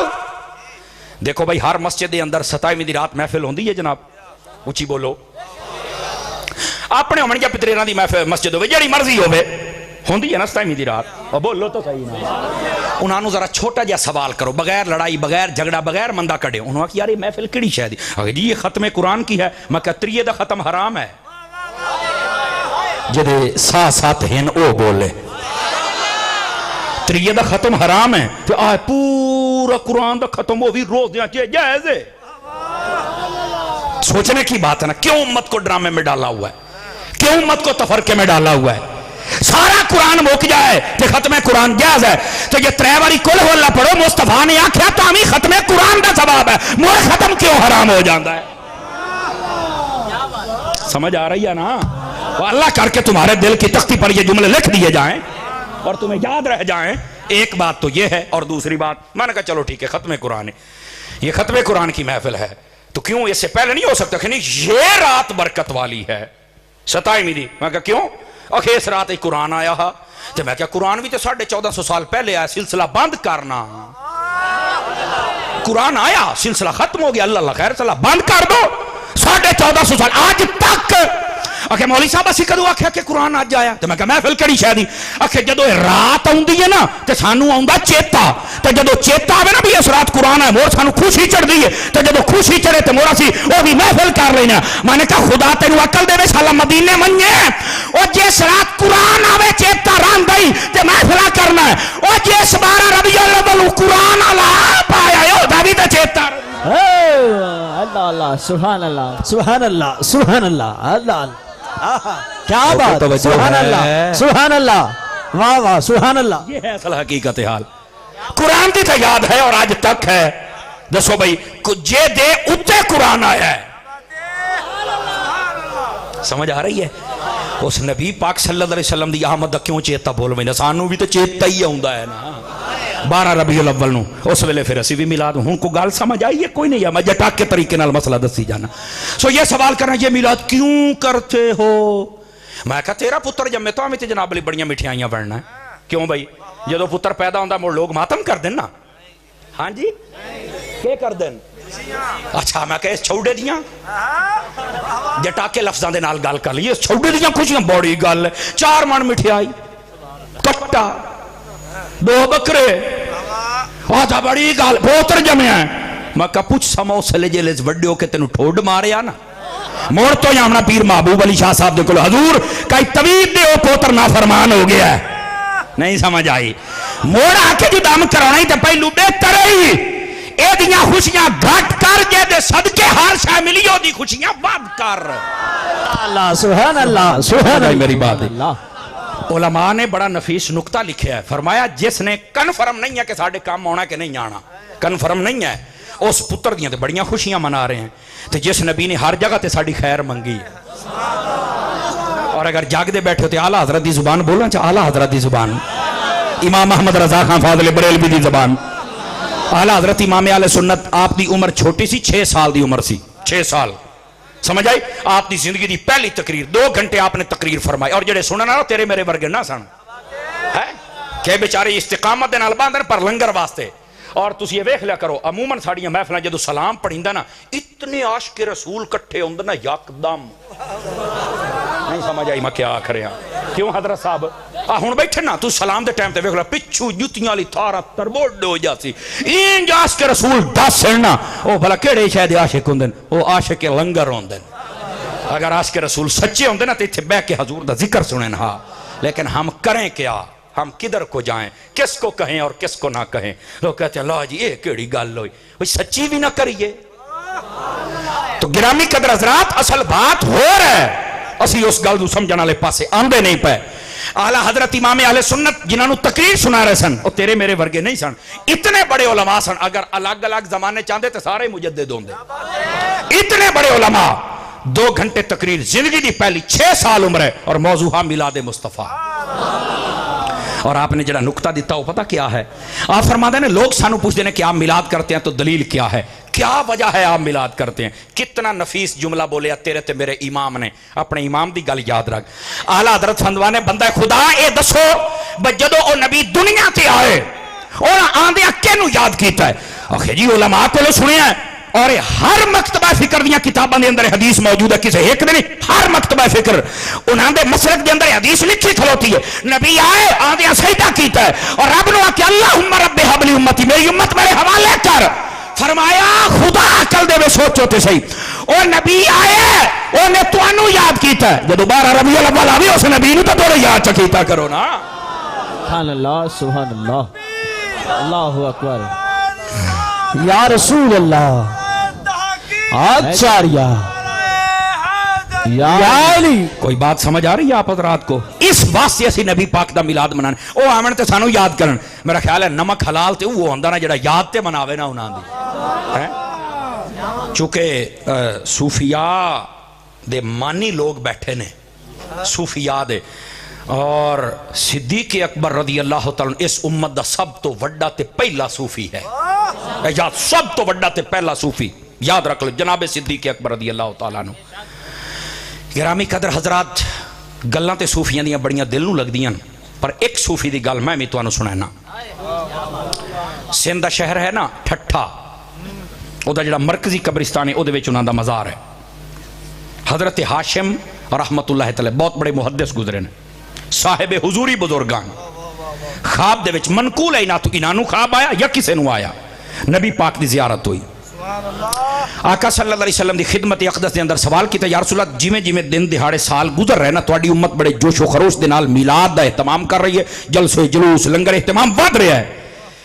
دیکھو بھائی ہر مسجد دے اندر 27ویں دی رات محفل ہوندی ہے جناب اونچی بولو اپنے ہومن یا پتریراں دی محفل مسجد ہوے جڑی مرضی ہوے ہوندی ہے نا 27ویں دی رات اور بولو تو صحیح نا انہاں نو ذرا چھوٹا جہا سوال کرو بغیر لڑائی بغیر جھگڑا بغیر مندہ کڈے انہوں کہ یار یہ محفل کیڑی شے دی اگر جی یہ ختم قرآن کی ہے میں کہ تریے دا ختم حرام ہے جدے ساتھ ہن او بولے تریے دا ختم حرام ہے تو آئے پورا قرآن دا ختم ہو بھی روز دیاں چاہیے جائز ہے سوچنے کی بات ہے نا کیوں امت کو ڈرامے میں ڈالا ہوا ہے کیوں امت کو تفرقے میں ڈالا ہوا ہے سارا قرآن موک جائے کہ ختم قرآن جائز ہے تو یہ 3 باری کل ہو اللہ پڑھو مصطفیٰ نے آکھیا تو ہمیں ختم قرآن دا ثواب ہے مور ختم کیوں حرام ہو جاندہ ہے سمجھ آ رہی ہے نا وہ اللہ کر کے تمہارے دل کی تختی پر یہ جملے لکھ دیے جائیں اور تمہیں یاد رہ جائیں ایک بات تو یہ ہے اور دوسری بات میں نے کہا چلو ٹھیک ہے ختم قرآن ہے یہ ختم قرآن کی محفل ہے تو کیوں اس سے پہلے نہیں ہو سکتا کہ نہیں یہ رات برکت والی ہے 27ویں دی میں کہا کیوں اس رات ایک قرآن آیا ہا تو میں کہا قرآن بھی تو 1450 سال پہلے آیا سلسلہ بند کرنا قرآن آیا سلسلہ ختم ہو گیا اللہ خیر صلاح بند کر دو 1450 سال آج تک آکھے مولی صاحب اسی کدو آکھیا کہ قرآن آج آیا تو میں کہا محفل کری شاید آکھے جدو رات آؤندی ہے نا تو سانو آؤندا چیتا تو جدو چیتا آوے نا بھی اس رات قرآن ہے مور سانو خوشی چڑھ دی ہے تو جدو خوشی چڑھے تو مورا سی وہ بھی محفل کر لینا میں نے کہا خدا تینو عقل دے سالا مدینے منجے اور جس رات قرآن آوے چیتا ران دائی تو محفلہ کرنا ہے اور جس بارہ سبحان اللہ سبحان اللہ سبحان اللہ اللہ اللہ کیا بات توجہ سبحان ہے۔ اللہ سبحان اللہ واہ واہ سبحان اللہ یہ ہے اصل حقیقت حال قرآن کی تو یاد ہے اور آج تک ہے دسو بھائی جے دے اتے قرآن آیا ہے سمجھ آ رہی ہے اس نبی پاک صلی اللہ علیہ وسلم دی آمد دا کیوں چیتا بول میں سانو بھی تو چیتا ہی آؤندا ہے نا 12 ربیع الاول نو اس ویلے پھر اسی بھی میلاد ہوں کو گال سمجھ آئی ہے کوئی نہیں ہے میں جٹاک کے طریقے نال مسئلہ دسی جانا سو یہ سوال کرنا یہ میلاد کیوں کرتے ہو میں کہا تیرا پتر جمے تو ہمیں تے جناب علی بڑیاں مٹھائیاں بڑھنا ہے کیوں بھائی جدو پتر پیدا ہوندہ مڑ لوگ ماتم کر دیں نا ہاں جی کیا کر دیں اچھا میں کہے چھوڑے دیاں جٹاکے لفظاں دے نال گال کر لیے چھوڑے دیاں خوشیاں بڑی گال ہے 4 من مٹھائی کٹا 2 بکرے آجا بڑی گال پوتر جمع ہیں میں کہا پوچھ سمو سلے جیلز وڈیو کے تینو ٹھوڑ مارے آنا موڑ تو یامنا پیر محبوب علی شاہ صاحب دیکھو حضور کئی طویب دے وہ پوتر نافرمان ہو گیا ہے نہیں سمجھ آئی موڑ آکے جو دام کرانا ہی تے پہلو بہتر ہی اے دیاں خوشیاں گھٹ کر جے دے صدقے ہار شاہ ملیو دی خوشیاں باب کر اللہ سبحان اللہ سبحان اللہ میری بات ہے اللہ علماء نے بڑا نفیس نکتہ لکھیا ہے فرمایا جس نے کنفرم نہیں ہے کہ ساڑھے کام ہونا کہ نہیں آنا کنفرم نہیں ہے اس پتر دیاں تے بڑیاں خوشیاں منا رہے ہیں تے جس نبی نے ہر جگہ تے ساڑھی خیر منگی ہے اور اگر جاگ دے بیٹھے ہوتے اعلیٰ حضرت دی زبان بولنا چاہ اعلیٰ حضرت دی زبان امام محمد رضا خان فاضل بریلوی دی زبان اعلیٰ حضرت امام اہل سنت آپ دی عمر چھوٹی سی 6 سال دی عمر سی 6 سال سمجھ آئی آپ دی زندگی دی پہلی تقریر 2 گھنٹے آپ نے تقریر فرمائی اور جڑے سننا تیرے میرے ورگے نہ سن کہ بیچارے استقامت دے نال باندھن پر لنگر واسطے اور تسی یہ ویکھ لیا کرو عموماً ساڑیاں محفلاں جدو سلام پڑھیندا نا اتنے عاشق رسول کٹھے ہوندے نا یکدم نہیں سمجھ آئی میں کیا آکھ رہا کیوں حضرت صاحب ہن بیٹھے نا تو سلام دے ٹائم تے ویکھ لیا پچھو جتیاں والی تھارا تربوڈ ہو جاسی این عاشق رسول دس نا او بھلا کیڑے شاید عاشق ہوندے او عاشق لنگر ہوندے اگر عاشق رسول سچے ہوندے نا تے ایتھے بیٹھ کے حضور دا ذکر سنن ہاں لیکن ہم کریں کیا ہم کدھر کو جائیں کس کو کہیں اور کس کو نہ کہیں لوگ کہتے ہیں اللہ جی یہ کیڑی گل ہوئی وہ سچی بھی نہ کریے تو گرامی قدر حضرات اصل بات ہو رہا ہے اسی اس گل کو سمجھنے والے پاسے آندے نہیں پے اعلیٰ حضرت امام اہل سنت جنہاں نو تقریر سنا رہے سن اور تیرے میرے ورگے نہیں سن اتنے بڑے علماء سن اگر الگ الگ زمانے چاہتے تو سارے مجدد ہوندے اتنے بڑے علماء 2 گھنٹے تقریر زندگی دی پہلی 6 سال عمر ہے اور موضوع میلاد مصطفیٰ اور آپ نے جڑا نکتہ دیتا ہو پتہ کیا ہے آپ فرماتے ہیں لوگ سانو پوچھ دینے کہ آپ میلاد کرتے ہیں تو دلیل کیا ہے کیا وجہ ہے آپ میلاد کرتے ہیں کتنا نفیس جملہ بولے تیرے تے میرے امام نے اپنے امام دی گل یاد رکھ اعلیٰ حضرت فندوانے بندہ خدا اے دسو جدو او نبی دنیا تے آئے اور آندے اکے نو یاد کیتا ہے آخر جی علماء کو لو سنے ہیں اور ہر مکتبہ فکر دیاں کتاباں دے اندر حدیث موجود ہے کسے ایک نہیں ہر مکتبہ فکر انہاں دے مسلک دے اندر حدیث لکھی کھلوتی ہے نبی آئے آندیاں سجدہ کیتا ہے اور رب نے کہ اللہم رب حبلی امتی میری امت میرے حوالے کر فرمایا خدا عقل دے میں سوچو تے صحیح او نبی آئے او نے تو انو یاد کیتا ہے جدو 12 ربیع الاول آوی اس نبی نو تو تورے یاد چکیتا کرو نا سبحان اللہ سبحان اللہ اللہ اکبر یا رسول اللہ آچاریا یا علی کوئی بات سمجھ آ رہی ہے آپ حضرات کو اس واسطے اسی نبی پاک دا میلاد منانے او آمن تے سانو یاد کرن میرا خیال ہے نمک حلال تے وہ ہوندا نا جڑا یاد تے مناوے نا انہاں دی چونکہ صوفیاء دے مانی لوگ بیٹھے نے صوفیاء دے اور صدیق اکبر رضی اللہ تعالیٰ اس امت دا سب تو وڈا تے پہلا صوفی ہے یا سب تو وڈا تے پہلا صوفی یاد رکھ لو جناب صدیق اکبر رضی اللہ تعالیٰ عنہ گرامی قدر حضرات گلاں تے صوفیاں دیاں بڑیاں دل نو لگ دیاں پر ایک صوفی دی گل میں تانوں سنانا سندھ دا شہر ہے نا ٹھٹھا او دا جڑا مرکزی قبرستان ہے او دے وچ انہاں دا مزار ہے حضرت ہاشم رحمت اللہ تعالی بہت بڑے محدث گزرے نے صاحب حضوری بزرگان خواب دے وچ منقول ہے انہاں نو خواب آیا یا کسے نو آیا نبی پاک دی زیارت ہوئی آقا صلی اللہ علیہ وسلم دی خدمت اقدس دے اندر سوال کیتا یا رسول اللہ جویں جویں دن دہاڑے سال گزر رہے نا تہاڈی امت بڑے جوش و خروش دے نال میلاد دا اہتمام کر رہی ہے جلسے جلوس لنگر اہتمام ود رہا ہے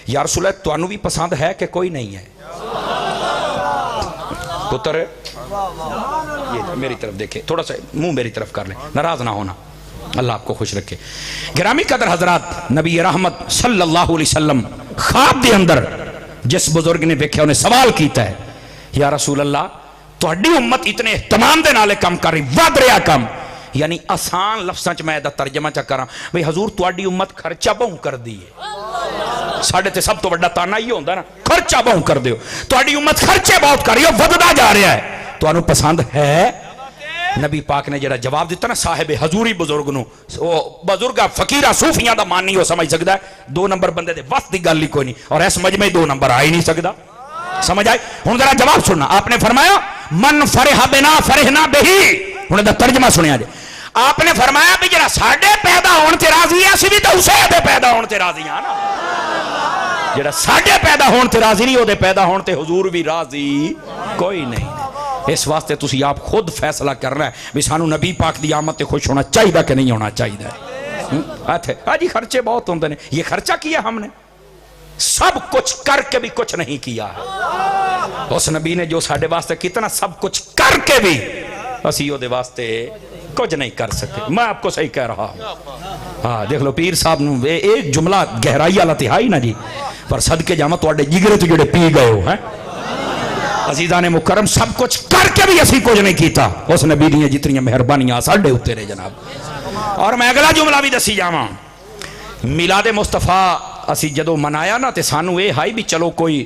یا رسول اللہ تانوں بھی پسند ہے کہ کوئی نہیں ہے پتر یہ میری طرف دیکھیں، تھوڑا سا منہ میری طرف کر لیں، ناراض نہ ہونا، اللہ آپ کو خوش رکھے۔ گرامی قدر حضرات، نبی رحمت صلی اللہ علیہ وسلم خواب دے اندر جس بزرگ نے دیکھا انہیں سوال کیتا ہے، یا رسول اللہ تہاڈی امت اتنے اہتمام دے نالے کام کر رہی، ود رہا کام، یعنی آسان لفظاں چ میں دا ترجمہ چا کراں بھئی حضور تہاڈی امت خرچہ بہت کر دی ہے، ساڈے تے سب تو بڑا تانا یہ ہوندا نا، خرچہ بہت کر دیو، تہاڈی امت خرچے بہت کر رہی ہے، وددا جا رہا ہے، تانوں پسند ہے؟ نبی پاک نے جڑا جواب دیتا نا صاحب حضوری بزرگ نو، بزرگا فقیرہ صوفیاں دا مان نہیں ہو سمجھ سکدا ہے، 2 نمبر بندے دے وقت دی گل ہی کوئی نہیں، اور اس مجمع 2 نمبر آ ہی نہیں سکدا، سمجھ آئے؟ ہن ذرا جواب سننا، آپ نے فرمایا من فرح بنا فرحنا بہی، ہن دا ترجمہ سنیا جے، آپ نے فرمایا بھی جڑا ساڈے پیدا ہون تے راضی ہے، اسی بھی تے اسے دے پیدا ہون تے راضی ہاں نا، جڑا ساڈے پیدا ہون تے راضی نہیں، او دے پیدا ہون تے حضور بھی راضی کوئی نہیں۔ اس واسطے تسی آپ خود فیصلہ کرنا ہے بھی سانو نبی پاک دی آمد تے خوش ہونا چاہیے کہ نہیں ہونا چاہیے۔ آجی خرچے بہت ہوندے نے، یہ خرچہ کیا ہم نے، سب کچھ کر کے بھی کچھ نہیں کیا ہے، اس نبی نے جو ساڈے واسطے کتنا سب کچھ کر کے بھی اسی دے واسطے کچھ نہیں کر سکے۔ میں آپ کو صحیح کہہ رہا ہوں، ہاں دیکھ لو پیر صاحب نو ایک جملہ گہرائی والا تہائی نا جی، پر صدقے جاواں تواڈے جگرے تو جڑے پی گئے ہو ہیں عزیزان مکرم، سب کچھ کر کے بھی اسی کچھ نہیں کیتا، اس نبی دیاں جتنی مہربانیاں ساڈے اوتے نے جناب۔ اور میں اگلا جملہ بھی دسی جاواں، میلاد مصطفیٰ اسی جدو منایا نا تے سانو اے ہائی بھی چلو کوئی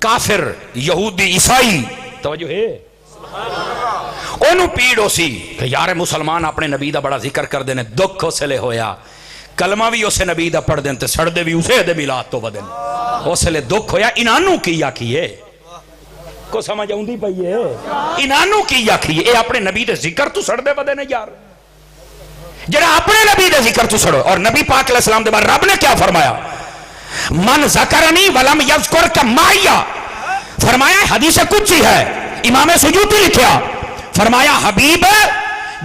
کافر یہودی عیسائی توجہ ہے انہوں پیڑ ہو سی کہ یار مسلمان اپنے نبی دا بڑا ذکر کر دینے، دکھ اسے لے ہویا، کلمہ بھی اسے نبی دا پڑھ دین تے سڑ دے بھی اسے دے میلاد تو بدن، اسے لے دکھ ہویا، انہوں کیا کیے کو سمجھ آؤندی پئیے، انہوں کیا کیے، اے اپنے نبی دے ذکر تو سڑ دے بدن یار، جڑا اپنے نبی دے ذکر تو سڑو۔ اور نبی پاک علیہ السلام دے بعد رب نے کیا فرمایا، من ذکرنی ولم یذکر کمایا، فرمایا حدیث قدسی ہے، امام سجودی لکھیا، فرمایا حبیب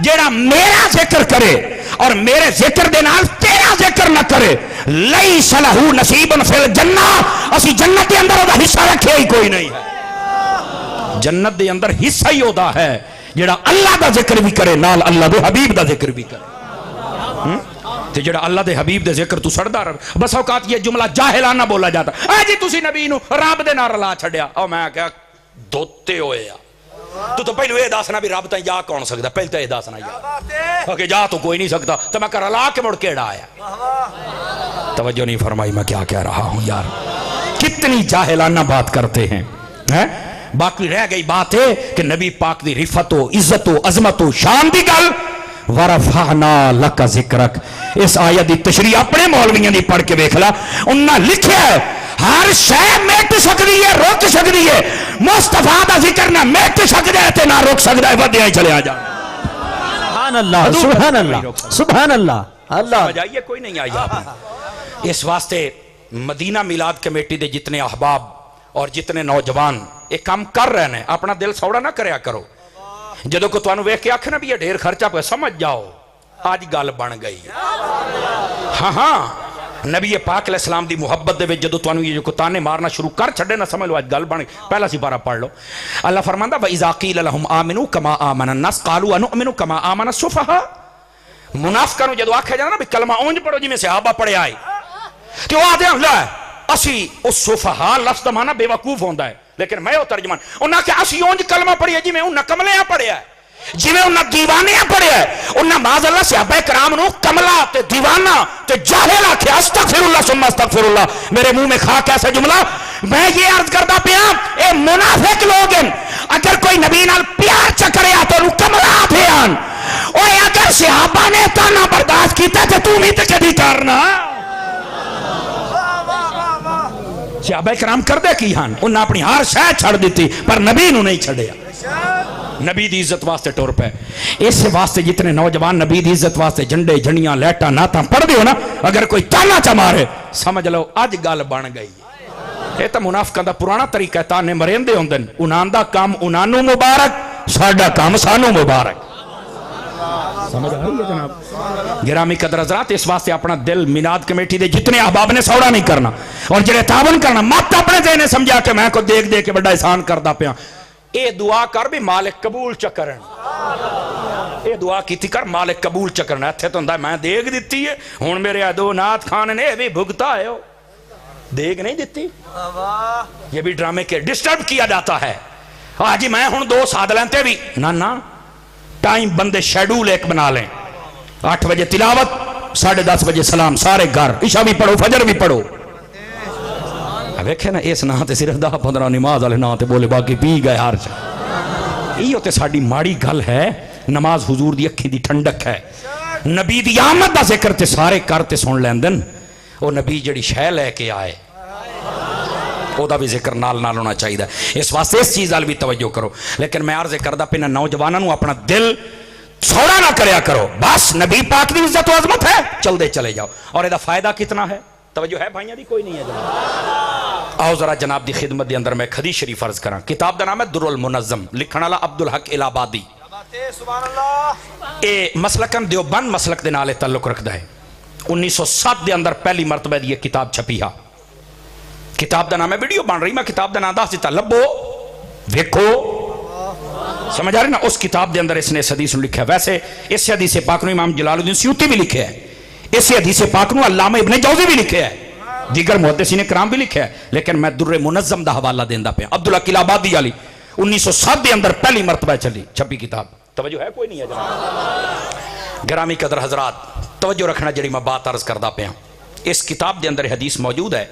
جیڑا میرا ذکر کرے اور میرے ذکر دے نال تیرا ذکر نہ کرے، لیس لہو نصیب فی الجنہ، اسی جنت دے اندر دا حصہ رکھے ہی کوئی نہیں ہے، جنت دے اندر حصہ ہی ہوتا ہے جیڑا اللہ دا ذکر بھی کرے نال اللہ دے حبیب دا ذکر بھی کرے، تے جڑا اللہ دے حبیب دے ذکر تو سڑدا رہے۔ بس اوقات یہ جملہ جاہلانہ بولا جاتا، اے جی تسی نبی نو رب دے نال رلا چھڈیا، او میں کہا دھوتے ہوئے تو پہلو یہ دسنا بھی رب تائیں جا کون سکتا، پہلے تو یہ دسنا یا کہ جا تو کوئی نہیں سکتا، تو میں کہا رلا کے مڑ کیڑا آیا، توجہ نہیں فرمائی میں کیا کہہ رہا ہوں یار، کتنی جاہلانہ بات کرتے ہیں۔ باقی رہ گئی بات ہے کہ نبی پاک دی رفت و عزت و عظمت و شان دی گل، وَرَفَعْنَا لَكَ ذِكْرَكَ، اس آیت دی تشریح اپنے مولویوں دی پڑھ کے دیکھلا، انہاں لکھیا ہے ہر شے مٹ سکتی ہے رک سکتی ہے، مصطفیٰ دا ذکر نہ مٹ سکتا ہے تے نہ رک سکتا ہے، ودیا ہی چلے آ جا۔ سبحان اللہ سبحان اللہ سبحان اللہ، اللہ سمجھ آئیے کوئی نہیں آئی آپ۔ اس واسطے مدینہ میلاد کمیٹی دے جتنے احباب اور جتنے نوجوان ایک کام کر رہے ہیں، اپنا دل سوڑا نہ کریا کرو، جدو کو توانو ویکھ کے آکھنا بھی یہ ڈھیر خرچہ پہ سمجھ جاؤ آج گل بن گئی۔ ہاں ہاں نبی پاک علیہ السلام دی محبت دے وچ جدو توانو یہ جو تانے مارنا شروع کر چھڑے نہ سمجھ لو آج گل بن گئی۔ پہلا سپارہ پڑھ لو، اللہ فرماندا وَإِذَا قِيلَ لَهُمْ آمِنُوا كَمَا آمَنَ النَّاسُ قَالُوا أَنُؤْمِنُ كَمَا آمَنَ السُّفَهَاءُ، منافقانو جدو آکھیا جانا بھی کلمہ اونج پڑھو جی میں صحابہ پڑھے آئے، کہ وہ آدھے ہم لائے اسی اس صفحہ لفظ دا معنی بے وقوف ہوندا ہے، لیکن میں وہ ترجمان انہاں کہ اسی اونج کلمہ پڑھی ہے جی میں انہاں کملیاں پڑھے ہے، جی میں انہاں دیوانیاں پڑھے ہے، انہاں معاذ اللہ صحابہ کرام نو کملہ تے دیوانہ تے جاہل آکھیا، استغفر اللہ ثم استغفر اللہ، میرے منہ میں خاک ایسا جملہ، میں یہ عرض کرتا پیا اے منافق لوگ ہیں، اگر کوئی نبی نال پیار چکرے آتے انہوں کملہ آتے ہیں، اور اگر صحابہ نے تانا برداشت کیتا تے تو بھی تے کدی کرنا، صحابہ کرام کر دے کی ہاں، انہاں اپنی ہر شے چھڑ دیتی پر نبی نو نہیں چھڑیا، نبی دی عزت واسطے ٹور پہ، اس واسطے جتنے نوجوان نبی دی عزت واسطے جھنڈے جھنڈیاں لیٹا ناتا پڑھ دیو نا، اگر کوئی تانا چا مارے سمجھ لو اج گل بن گئی۔ یہ تو منافقاں دا پرانا طریقہ ہے، تانے مریندے ہوندن، انہاں دا کام انہاں نو مبارک، ساڈا کام سانو مبارک، سمجھ آ رہی ہے جناب؟ گرامی قدر حضرات، اس واسطے اپنا دل میلاد کمیٹی دے جتنے احباب نے سوڑا نہیں کرنا، اور جڑے تعاون کرنا مت اپنے ذہن سمجھا کہ میں کو دیکھ دے کے بڑا احسان کردا پیا، اے دعا کر بھی مالک قبول چکرن، اے دعا کیتی کر مالک قبول چکرن. ایتھے تو ہوندا میں دیگ دیتی ہے، ہن میرے ادو نات خان نے بھی بھگتا ہے، دیگ نہیں دیتی. یہ بھی ڈرامے کے ڈسٹرب کیا جاتا ہے. آج میں ہن 2 ساتھ لینتے بھی نا ٹائم بندے شیڈول ایک بنا لیں. 8 بجے تلاوت، 10:30 بجے سلام، سارے گھر، عشاء بھی پڑھو فجر بھی پڑھو. ویکھے نا اس نا تے صرف 10-15 نماز والے نا تے بولے باقی پی گئے ہر چ. یہ تے ساڈی ماڑی گل ہے. نماز حضور دی اکھی دی ٹھنڈک ہے. نبی دی آمد دا ذکر تے سارے کر تے سن لیندن. او نبی جڑی شے لے کے آئے او دا بھی ذکر نال نال ہونا چاہیے. اس واسطے اس چیز وال بھی توجہ کرو. لیکن میں عرض کردا پنا نوجواناں نو اپنا دل چھوڑا نہ کریا کرو. بس نبی پاک دی عزت و عظمت ہے، چل دے چلے جاؤ. اور ادا فائدہ کتنا ہے؟ توجہ ہے بھائیاں دی؟ کوئی نہیں ہے جناب. آؤ ذرا جناب دی خدمت دی اندر میں حدیث شریف عرض کراں. کتاب دا نام ہے در المنظم، لکھن والا عبدالحق الہبادی. اے مسلکن دیوبند مسلک دے نال تعلق رکھدا ہے. 1907 دے اندر پہلی مرتبہ یہ کتاب چھپی ہے. کتاب دا نام ہے، ویڈیو بن رہی، میں کتاب دا نام دس دیتا، لبو ویکھو، سمجھ آ رہی نا. اس کتاب دے اندر اس نے اس حدیث نو لکھا ہے. ویسے اس حدیث پاک نو امام جلال الدین سیوطی بھی لکھے ہے. اس حدیث پاک نو علامہ ابن جوزی بھی لکھے ہے، دیگر محدثین کرام بھی لکھے ہے. لیکن میں در منظم دا حوالہ دیندا پیا. عبدالحق الہبادی علی 1907 دے اندر پہلی مرتبہ چلی چھپی کتاب. توجہ ہے کوئی نہیں ہے جناب؟ گرامی قدر حضرات توجہ رکھنا جڑی میں بات عرض کردا پیا. اس کتاب دے اندر حدیث موجود ہے.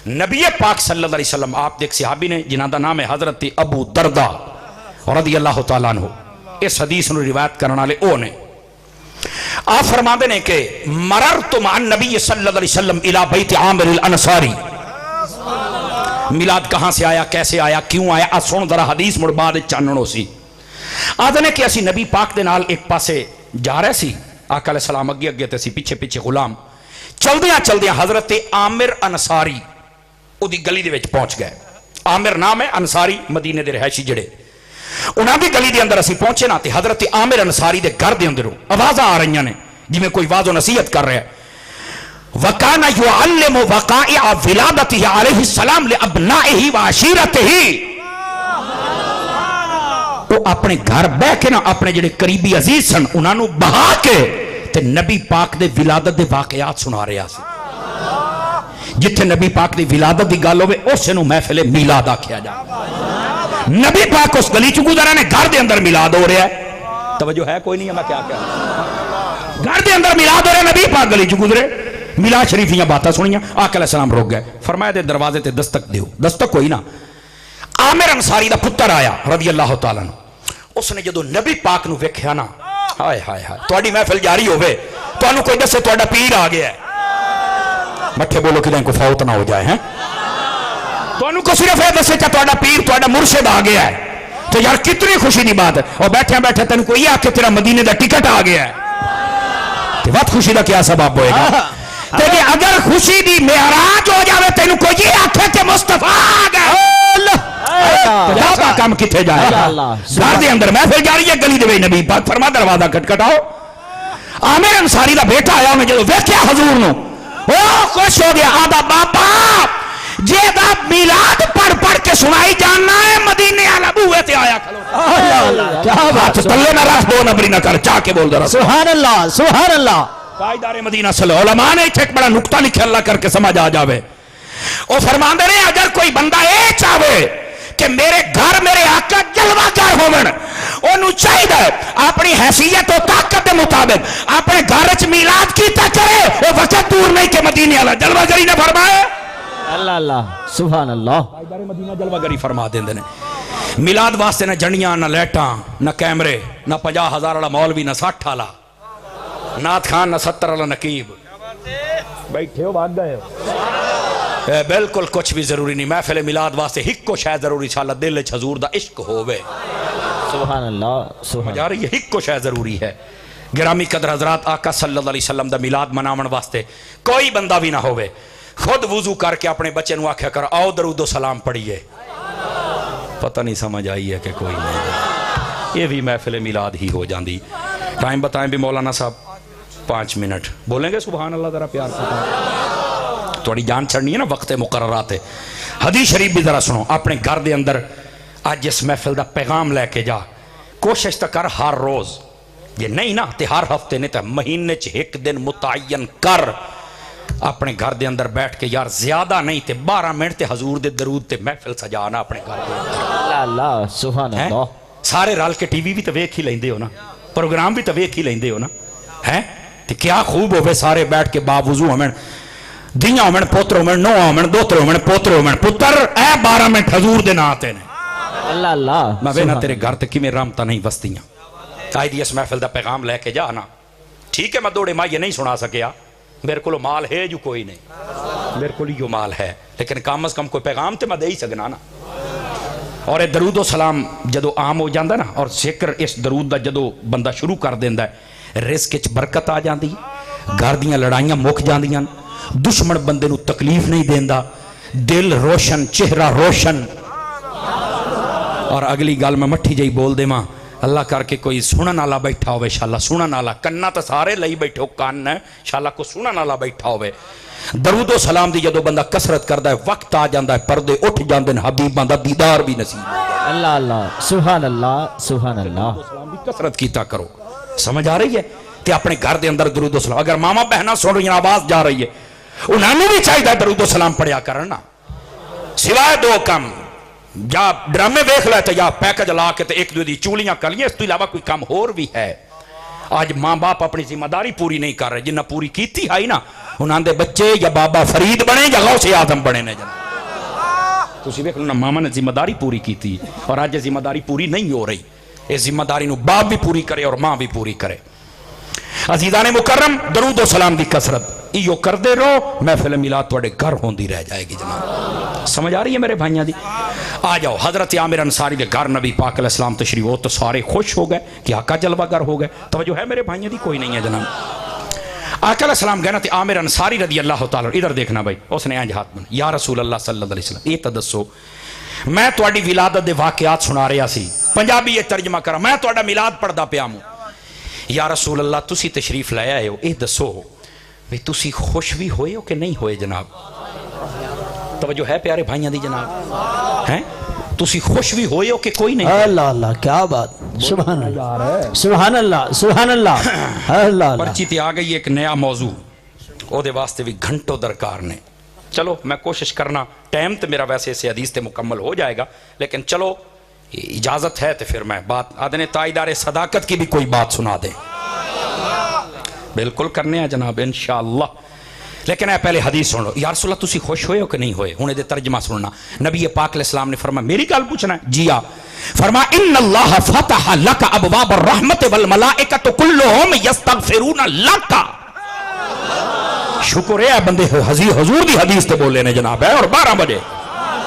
نبی پاک صلی اللہ علیہ وسلم آپ دیکھ صحابی نے جنہاں دا نام ہے حضرت ابو دردہ رضی اللہ تعالیٰ عنہ، اس حدیث نو روایت کرنے والے او نے. آپ فرماتے ہیں کہ مررت مع النبی صلی اللہ علیہ وسلم الی بیت عامر الانصاری. میلاد کہاں سے آیا، کیسے آیا، کیوں آیا، سن ذرا حدیث مڑ بعد چاننو سی. آدھے نے کہ اسی نبی پاک دے نال ایک پاسے جا رہے سی، آقا علیہ السلام اگے اگے تے سی پیچھے پیچھے غلام. چلدیاں چلدیاں حضرت عامر انصاری او دی گلی دے وچ پہنچ گئے. عامر نام ہے، انصاری مدینے دے رہائشی جڑے. انہاں دی گلی دے اندر اسی پہنچے نا تے حضرت عامر انصاری دے گھر دے اندروں آوازاں آ رہی نے جی میں کوئی واضح نصیحت کر رہا ہے. وَكَانَ يُعَلِّمُ وَقَائِعَ وِلَادَتِهِ عَلَيْهِ السَّلَامِ لِأَبْنَائِهِ وَعَشِيرَتِهِ. وہ اپنے گھر بہ کے نا اپنے جڑے قریبی عزیز سن انہاں نو بہا کے تے نبی پاک دے ولادت دے واقعات سنا رہا سی. جتھے نبی پاک دی ولادت دی گل ہوے اس نو محفل میلاد آکھیا جا. نبی پاک اس گلی چ گزرا نے گھر دے اندر میلاد ہو رہا ہے. توجہ ہے کوئی نہیں ہے؟ میں کیا کہہ رہا، گھر دے اندر میلاد ہو رہا ہے، نبی پاک گلی چ گزرے، میلاد شریفیاں باتاں سنیاں. آقا علیہ السلام روک گئے، فرمایا دے دروازے تے دستک دیو. دستک ہوئی نا. عامر انصاری دا پتر آیا رضی اللہ تعالیٰ عنہ. اس نے جدو نبی پاک نو ویکھیا نا، ہائے ہائے ہائے، تہاڈی محفل جاری ہوے تانوں کوئی دسے تہاڈا پیر آ گیا ہے. مٹھے بولو کہ کو فوت نہ ہو جائے ہیں. تانوں کو صرف یہ دسے کہ تہاڈا پیر تہاڈا مرشد آ گیا ہے تو یار کتنی خوشی دی بات ہے. اور بیٹھے بیٹھے تینوں کو یہ آکھے تیرا مدینے دا ٹکٹ آ گیا ہے تو بہت خوشی دا کیا سبب ہوئے گا؟ کہ اگر خوشی دی معراج ہو جاوے تینوں کو یہ آکھے کہ مصطفیٰ آ گیا کام کتنے جائے گا؟ گھر دے اندر محفل جاری ہے، گلی دے وچ نبی پاک فرما دروازہ کھٹکھٹاؤ. عامر انصاری دا بیٹا آیا، انہیں جدو ویکھیا حضور نو او خوش ہو گیا. آدھا بابا جے دا میلاد پڑھ پڑھ کے سنائی جاننا ہے مدینے والا بوئے تے آیا کھلو. کیا بات، تلے نہ رکھ، دو نبری نہ کر، چاہ کے بول دے رہا سبحان اللہ سبحان اللہ. قائدار مدینہ صلی اللہ علماء نے ایک بڑا نکتہ لکھے اللہ کر کے سمجھ آ جاوے. وہ فرمان دے رہے اگر کوئی بندہ اے چاہے کہ میرے گھر میرے آقا جلوہ گر ہوون، انہوں چاہیے اپنی حیثیت و طاقت کے مطابق اپنے گھر وچ میلاد کیتا کرے. وہ وقت دور نہیں کہ مدینے والا جلوہ گری نہ فرمائے. اللہ اللہ سبحان اللہ. قائدار مدینہ جلوہ گری فرما دیندے نے. میلاد واسطے نہ جنیاں، نہ لیٹاں، نہ کیمرے، نہ 50,000 والا مولوی، نہ 60 والا نات خان، نہ 70 والا نقیب. بیٹھے ہو بھاگ گئے ہو، بالکل کچھ بھی ضروری نہیں. محفل میلاد واسطے ہک کو شاید ضروری چھالا دل وچ حضور دا عشق ہووے. سبحان اللہ سبحان اللہ. یہ ہک کو شاید ضروری ہے. گرامی قدر حضرات آقا صلی اللہ علیہ وسلم دا میلاد مناون واسطے کوئی بندہ بھی نہ ہووے، خود وضو کر کے اپنے بچے نو آکھیا کر آؤ درود و سلام پڑھیے. پتہ نہیں سمجھ آئی ہے کہ کوئی نہیں. یہ بھی محفل میلاد ہی ہو جاندی. ٹائم بتائیں بھی مولانا صاحب 5 منٹ بولیں گے سبحان اللہ ذرا پیار سے. تھوڑی جان چھڑنی ہے نا، وقت مقررات ہے. حدیث شریف بھی ذرا سنو. اپنے گھر دے اندر اج اس محفل دا پیغام لے کے جا، کوشش تو کر ہر روز، یہ نہیں نا تے ہر ہفتے نہیں تے مہینے چ ایک دن متعین کر اپنے گھر دے اندر بیٹھ کے، یار زیادہ نہیں تے 12 منٹ تے حضور دے درود تے محفل سجانا اپنے گھر دے اندر۔ اللہ اللہ سبحان اللہ۔ سارے رل کے ٹی وی بھی تو ویکھ ہی لیندے ہو نا، پروگرام بھی تو ویکھ ہی لیندے ہو نا، ہے تے کیا خوب ہوئے سارے بیٹھ کے باوضو ہمیں دیاں ہمیں پوتر ہمیں نو ہمیں دوتر ہمیں پوتر ہمیں پتر اے 12 منٹ حضور دے ناتے نے۔ اللہ اللہ میں وینا تیرے گھر تے کیویں رحمتاں نہیں وستیاں۔ آئی دی اس محفل دا پیغام لے کے جا نا، ٹھیک ہے میں دوڑے ماں یہ نہیں سنا سکیا، میرے کو مال ہے جو کوئی نہیں، میرے کو یہ مال ہے، لیکن کم از کم کوئی پیغام تے میں دے ہی سکنا نا۔ اور اے درود و سلام جدو عام ہو جاندہ نا، اور ذکر اس درود دا جدو بندہ شروع کر دیندہ ہے، رزق وچ برکت آ جاندی، گھر دیاں لڑائیاں مک جاندیاں، دشمن بندے نو تکلیف نہیں دیندہ، دل روشن، چہرہ روشن۔ اور اگلی گل میں مٹھی جائی بول دے ماں، اللہ کر کے کوئی سنن والا بیٹھا ہوئے، انشاءاللہ سنن والا، کنا تو سارے لئی بیٹھو کان ہے، انشاءاللہ کو سنن والا بیٹھا ہوئے، درود و سلام دی جدو بندہ کسرت کردہ ہے، وقت آ جاندہ ہے، پردے اٹھ جاندے ہیں، حبیباں دا دیدار بھی نصیب ہے۔ اللہ اللہ سبحان اللہ سبحان اللہ۔ سلام بھی کسرت کیتا کرو، سمجھ آ رہی ہے؟ تے اپنے گھر دے اندر درود و سلام، اگر ماما بہنہ سن رہی ہیں آواز جا رہی ہے، انہوں نے بھی چاہیے درود و سلام پڑھیا کرنا، سوائے دو کم، یا ڈرامے ویکھ لیتے یا پیکج لا کے ایک دو دی چولیاں کر لیں، اس تو علاوہ کوئی کام اور بھی ہے۔ آج ماں باپ اپنی ذمہ داری پوری نہیں کر رہے، جنہ پوری کیتی ہے نا انہاں دے بچے یا بابا فرید بنے یا غوث اعظم بنے نے جناب۔ تسی ویکھ لو نا ماما نے ذمہ داری پوری کیتی اور آج ذمہ داری پوری نہیں ہو رہی، اس ذمہ داری نو باپ بھی پوری کرے اور ماں بھی پوری کرے۔ عزیزان مکرم، درود و سلام دی کثرت ایو کر دے رو، محفل میلاد توڑے گھر ہوندی رہ جائے گی جناب۔ سمجھ آ رہی ہے میرے بھائیاں دی؟ آ جاؤ، حضرت عامر انصاری دے گھر نبی پاک علیہ السلام تشریف ہو تو سارے خوش ہو گئے کہ آقا جلوہ گر ہو گئے۔ توجہ ہے میرے بھائیاں دی؟ کوئی نہیں ہے جناب۔ آقا علیہ السلام گئے نا تے عامر انصاری رضی اللہ تعالیٰ، ادھر دیکھنا بھائی، اس نے آج ہاتھ بنا، یا رسول اللہ صلی اللہ علیہ وسلم یہ تدسو میں تواڈی ولادت دے واقعات سنا رہا سی، پنجابی یہ ترجمہ کرا، میں تواڈا میلاد پڑھدا پیا ہوں۔ یا رسول اللہ تسی تشریف لے آئے ہو، یہ دسو بھئی تسی خوش بھی ہوئے ہو کہ نہیں ہوئے جناب؟ توجہ ہے پیارے بھائیاں دی جناب؟ ہیں تسی خوش بھی ہوئے ہو کہ کوئی نہیں؟ اللہ اللہ کیا بات، سبحان اللہ سبحان اللہ سبحان اللہ۔ اللہ اللہ پرچی تے آ گئی ایک نیا موضوع، او دے واسطے بھی گھنٹوں درکار نے۔ چلو میں کوشش کرنا، ٹائم تے میرا ویسے اسے حدیث تے مکمل ہو جائے گا، لیکن چلو اجازت ہے تو پھر میں بات آدھنے تائیدار صداقت کی بھی کوئی بات سنا دیں، بالکل کرنے ہیں جناب انشاءاللہ۔ لیکن اے پہلے حدیث سن لو، یا رسول اللہ تسی خوش ہوئے ہو کہ نہیں ہوئے؟ انہیں دے ترجمہ سننا، نبی پاک علیہ السلام نے فرمایا، میری گل پوچھنا ہے؟ جی ہاں۔ فرمایا ان اللہ فتح لک ابواب الرحمت والملائکۃ کلھم یستغفرون لک۔ شکر ہے بندے حضور دی حدیث تے بولے نے جناب ہے، اور 12 بجے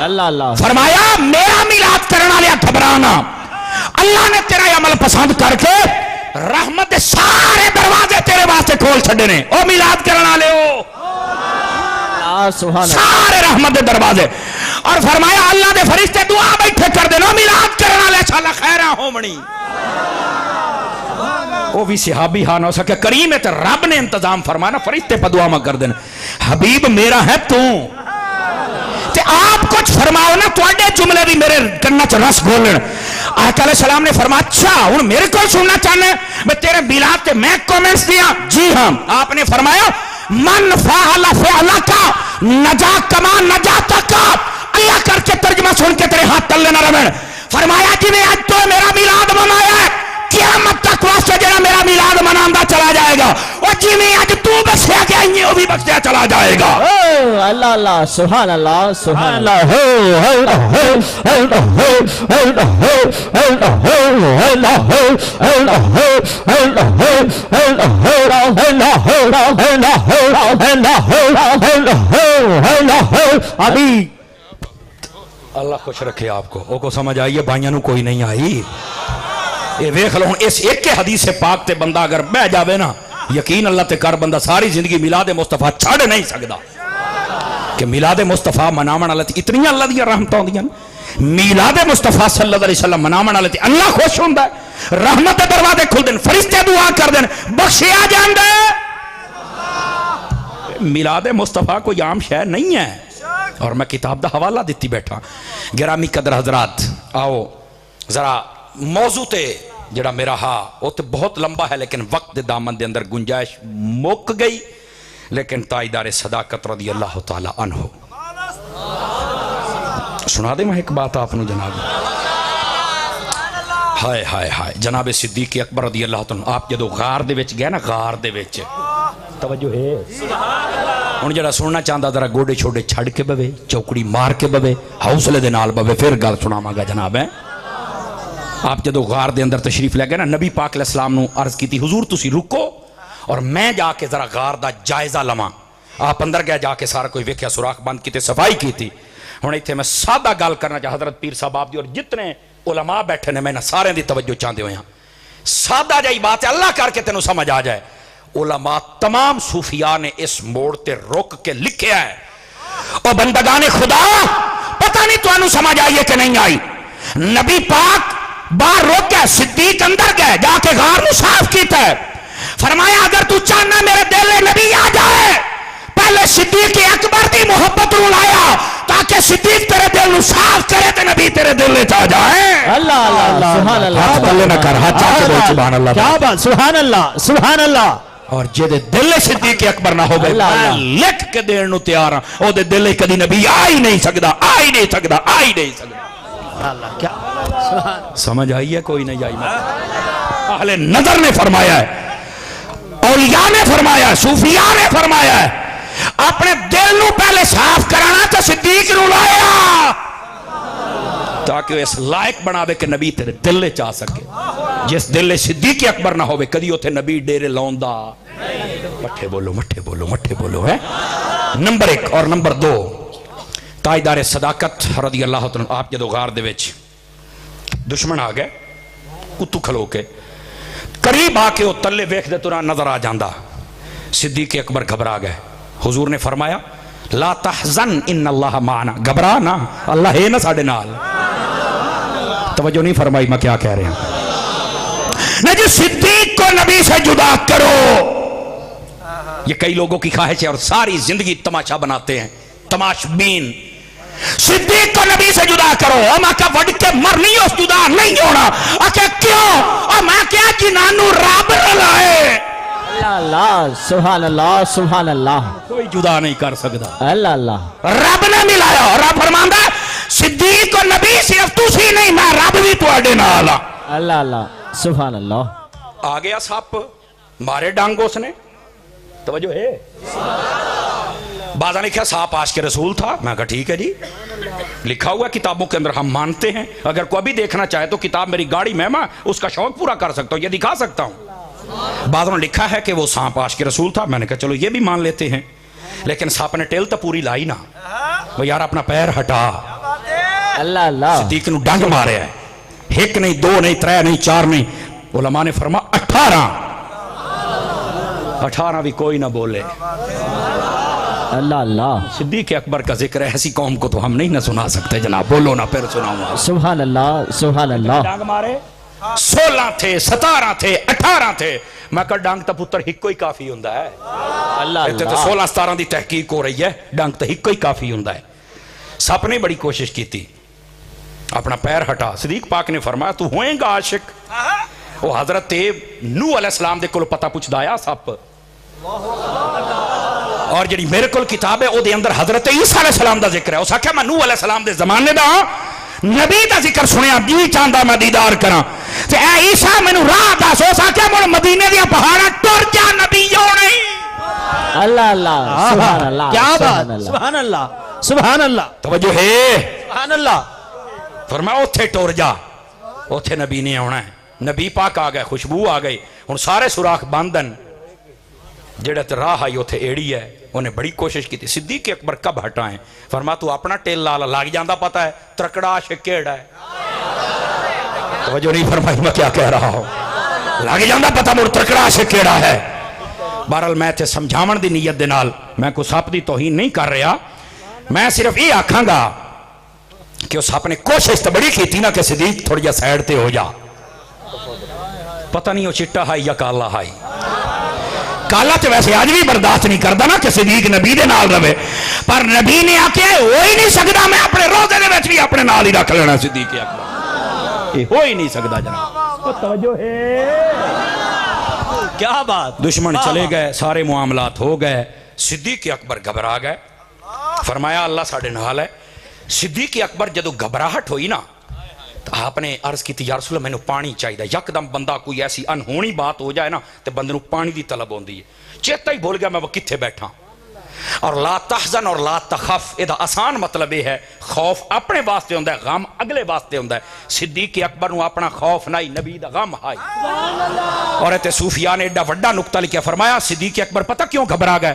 اللہ اللہ فرمایا میرا میلاد کرنا لیا گھبرانا، اللہ نے تیرا عمل پسند کر کے رحمت سارے دروازے تیرے واسطے کھول چھڑے نے، او میلاد کرنا لے ہو سارے رحمت دے دروازے۔ اور فرمایا اللہ دے فرشتے دعا بیٹھے کر دینا، میلاد کرنا لے انشاءاللہ خیرہ ہومنی۔ وہ بھی صحابی ہاں نہ سکے، کریم ہے تو رب نے انتظام فرمانا، فرشتے پہ دعا میں کر دینا، حبیب میرا ہے تو تے آپ کچھ فرماؤ نا تو اڈے جملے بھی میرے کرنا چا رس گولن۔ آقا علیہ السلام نے فرمایا اچھا ہوں میرے کو سننا چاہنے میں تیرے میلاد تے میں کومنٹس دیا؟ جی ہاں۔ آپ نے فرمایا من فعل فعلکا نجا کما نجاتکا، اللہ کر کے ترجمہ سن کے تیرے ہاتھ تلے نہ رہن۔ فرمایا جی میں آج تو میرا میلاد منایا ہے، قیامت تک واسطے جڑا میرا میلاد مناندہ چلا جائے گا، اور جی میں آج تو بخشیا گیا ہی وہ بھی بخشیا چلا جائے گا۔ اللہ اللہ سبحان اللہ سبحان اللہ۔ اللہ خوش رکھے آپ کو، او کو سمجھ آئیے بھائیاں نو کوئی نہیں آئی؟ یہ ویکھ لو اس ایک کے حدیث سے پاک تے بندہ اگر بہ جاوے نا، یقین اللہ تے کر بندہ ساری زندگی میلاد مصطفیٰ چھڑ نہیں سکدا، کہ میلاد مصطفیٰ مناون والے تے اتنی اللہ دی رحمتاں ہوندیاں، میلاد مصطفیٰ صلی اللہ علیہ وسلم مناون والے تے اللہ خوش ہوندا ہے، رحمت دے دروازے کھل دین، فرشتے دعا کر دین، بخشیا جاندا ہے۔ میلاد مصطفیٰ کوئی عام شے نہیں ہے، اور میں کتاب دا حوالہ دیتی بیٹھا. گرامی قدر حضرات آؤ ذرا موضوع تے جڑا میرا ہاں وہ تو بہت لمبا ہے لیکن وقت دے دامن دے اندر گنجائش مک گئی. لیکن تاجدار صداقت رضی اللہ تعالی عنہ سنا دے میں ایک بات آپ نے جناب. ہائے ہائے ہائے جناب صدیق اکبر رضی اللہ تعالی عنہ آپ جدو غار دے وچ گئے نا غار دے وچ توجہ ہے ہن جڑا سننا چاہندا ذرا گوڑے چھوڑے چھڑ کے بوے چوکڑی مار کے بوے حوصلے دے نال بوے پھر گل سناواں گا جناب. ہے آپ جدو غار دے اندر تشریف لے گئے نا نبی پاک علیہ السلام نو عرض کی تھی حضور تسی رکو اور میں جا کے ذرا غار دا جائزہ لواں. آپ اندر گئے جا کے سارا کوئی ویکھیا سوراخ بند کیتے صفائی کی تھی. ہن ایتھے میں سادہ گل کرنا چاہ حضرت پیر صاحب آپ دی اور جتنے علماء بیٹھے نے میں نہ سارے دی توجہ چاہندے ہوئے ہاں. سادہ جائی بات ہے اللہ کر کے تینوں سمجھ آ جائے. علماء تمام صوفیاء نے اس موڑ تے روک کے لکھیا ہے او بندگان خدا پتہ نہیں تو انو سمجھ آئیے کہ نہیں آئی. نبی پاک باہر روک گئے صدیق اندر گئے جا کے غار نو صاف کیتا ہے. فرمایا اگر تو چاہنا میرے دل میں نبی آ جائے پہلے صدیق اکبر دی محبت رو لایا تاکہ صدیق تیرے دل نو صاف کرے تے نبی تیرے دل میں آ جائے. اللہ اللہ سبحان اللہ ہاتھ بلے نہ کر ہاتھ چاہ کے بول سبحان اللہ. کیا بات سبحان اللہ سبحان اللہ. اور جے دے دل صدیق اکبر نہ ہو گئے میں لکھ کے دین نو تیار ہاں او دے دل کدی نبی آ ہی نہیں سکدا آ ہی نہیں سکدا آ ہی نہیں سکدا. اللہ کیا سبحان سمجھ آئی ہے کوئی نہیں آئی. اہل نظر نے فرمایا ہے اولیاء نے فرمایا ہے صوفیاء نے فرمایا ہے اپنے دل نو پہلے صاف کرانا تو صدیق نو لایا تاکہ وہ اس لائق بنا دے کہ نبی تیرے دل لے چاہ سکے. جس دل لے صدیق اکبر نہ ہوئے کدی ہوتے نبی ڈیرے لوندا. مٹھے بولو مٹھے بولو مٹھے بولو ہے. نمبر ایک اور نمبر دو تاجدار صداقت رضی اللہ عنہ آپ جدو غار دے وچ دشمن آ گئے اتو کھلو کے قریب آ کے وہ تلے ویکھ دے ترا نظر آ جاندہ. صدیق اکبر گھبرا گئے. حضور نے فرمایا لا تحزن ان اللہ معنا گھبرا نا اللہ ہے نا ساڑے نال. توجہ نہیں فرمائی میں کیا کہہ رہے ہیں. نجی صدیق کو نبی سے جدا کرو. یہ کئی لوگوں کی خواہش ہے اور ساری زندگی تماشا بناتے ہیں تماش بین. صدیق کو نبی سے جدا کرو. میں کہا وڈ کے مر نہیں ہو جدا نہیں ہونا. کہ کیوں اور میں کیا جنانو رب رلائے. اللہ اللہ سبحان اللہ سبحان اللہ. کوئی جدا نہیں کر سکتا. اللہ اللہ رب نے ملایا اور رب فرماندا صدیق کو نبی صرف تسی نہیں میں رب بھی تواڈے نال ہاں. اللہ اللہ سبحان اللہ. آ گیا سپ مارے ڈانگ اس نے. توجہ ہے بعض نے کہا سانپ عاشق رسول تھا. میں کہا ٹھیک ہے جی لکھا ہوا کتابوں کے اندر ہم مانتے ہیں. اگر کوئی بھی دیکھنا چاہے تو کتاب میری گاڑی میں اس کا شوق پورا کر سکتا ہوں یہ دکھا سکتا ہوں. بعضوں نے لکھا ہے کہ وہ سانپ عاشق رسول تھا. میں نے کہا چلو یہ بھی مان لیتے ہیں لیکن سانپ نے ٹیل تو پوری لائی نا. وہ یار اپنا پیر ہٹا. اللہ اللہ صدیق نو ڈنگ مارے ہے. ایک نہیں دو نہیں ترے نہیں چار نہیں. علماء نے فرما 18 بھی کوئی نہ بولے. اللہ اللہ صدیق اکبر کا ذکر ہے ایسی قوم کو تو ہم نہیں نہ سنا سکتے جناب. بولو نہ پھر سناؤں. سبحان اللہ سبحان اللہ. ڈانگ مارے 16 تھے 17 تھے 18 تھے. میں کہا ڈانگ تا پتر ہکو ہی کافی ہوندہ ہے. اللہ تو اللہ 16 17 دی تحقیق ہو رہی ہے ڈانگ تا ہکو ہی کافی ہوندہ ہے. سپ نے بڑی کوشش کی تھی اپنا پیر ہٹا. صدیق پاک نے فرمایا تو ہوئیں گا عاشق. وہ حضرت نوح علیہ السلام دے کل پتہ پوچھ دایا سپ. اور جڑی میرے کل کتاب ہے او دے اندر حضرت عیسیٰ علیہ السلام دا ذکر ہے. اس آکھیا میں نوح علیہ السلام دے زمانے دا نبی دا ذکر سنیا جی چاندہ میں دیدار کرا. تے اے عیسیٰ میں نو راہ دا سو ساکھیا مجھے مدینے دیا پہاڑا ٹور جا نبی نہیں. اللہ اللہ سبحان اللہ. کیا سبحان بات اللہ. سبحان اللہ سبحان اللہ. توجہ ہے سبحان اللہ. فرمایا اوتھے ٹور جا اوتھے نبی نے آنا ہے. نبی پاک آ گئے خوشبو آ گئی. ہن سارے سوراخ بندن جڑا تے راہ آئی اوتھے ایڑی ہے. انہیں بڑی کوشش کی تھی. صدیق اکبر کب ہٹائیں. فرما تو اپنا ٹیل لالا لگ جاندہ پتہ ہے ترکڑا عاشق کیڑا ہے. توجہ نہیں فرمائی میں کیا کہہ رہا ہوں. لگ جاندہ پتہ مڑ ترکڑا عاشق کیڑا ہے. بہرحال میں تے سمجھاون دی نیت دے نال میں کوئی سپ دی توہین نہیں کر رہا. میں صرف یہ آکھاں گا کہ اس سپ نے کوشش تو بڑی کی تھی نا کہ صدیق تھوڑی جا سائیڈ تے ہو جا. پتہ نہیں وہ چٹا ہائی یا کالا ہائی. کالا تو ویسے اج بھی برداشت نہیں کرتا نا کہ صدیق نبی دے نال رہے، پر نبی نے آکھیا ہو ہی نہیں سکتا میں اپنے روزے دے وچ بھی اپنے نال ہی رکھ لینا صدیق اکبر، یہ ہو ہی نہیں سکتا جناب۔ توجہ ہے، کیا بات، دشمن چلے گئے، سارے معاملات ہو گئے، صدیق اکبر گھبرا گئے، فرمایا اللہ ساڈے نال ہے۔ صدیق اکبر جدو گھبراہٹ ہوئی نا تو آپ نے عرض کی تھی یا رسول اللہ میں نے پانی چاہیے، یکدم بندہ کوئی ایسی انہونی بات ہو جائے نا تو بندے نو پانی دی طلب ہوندی ہے، چیتا ہی بھول گیا میں وہ کتھے بیٹھا۔ اور لا تحزن اور لا تخف، یہ آسان مطلب یہ ہے، خوف اپنے واسطے ہوندہ ہے، غم اگلے واسطے ہوندہ ہے۔ صدیق اکبر نو اپنا خوف نائی، نبی دا غم ہائی۔ اور ایتے صوفیاء نے ایڈا وڈا نکتہ لکھیا، فرمایا صدیق اکبر پتہ کیوں گھبرا گئے؟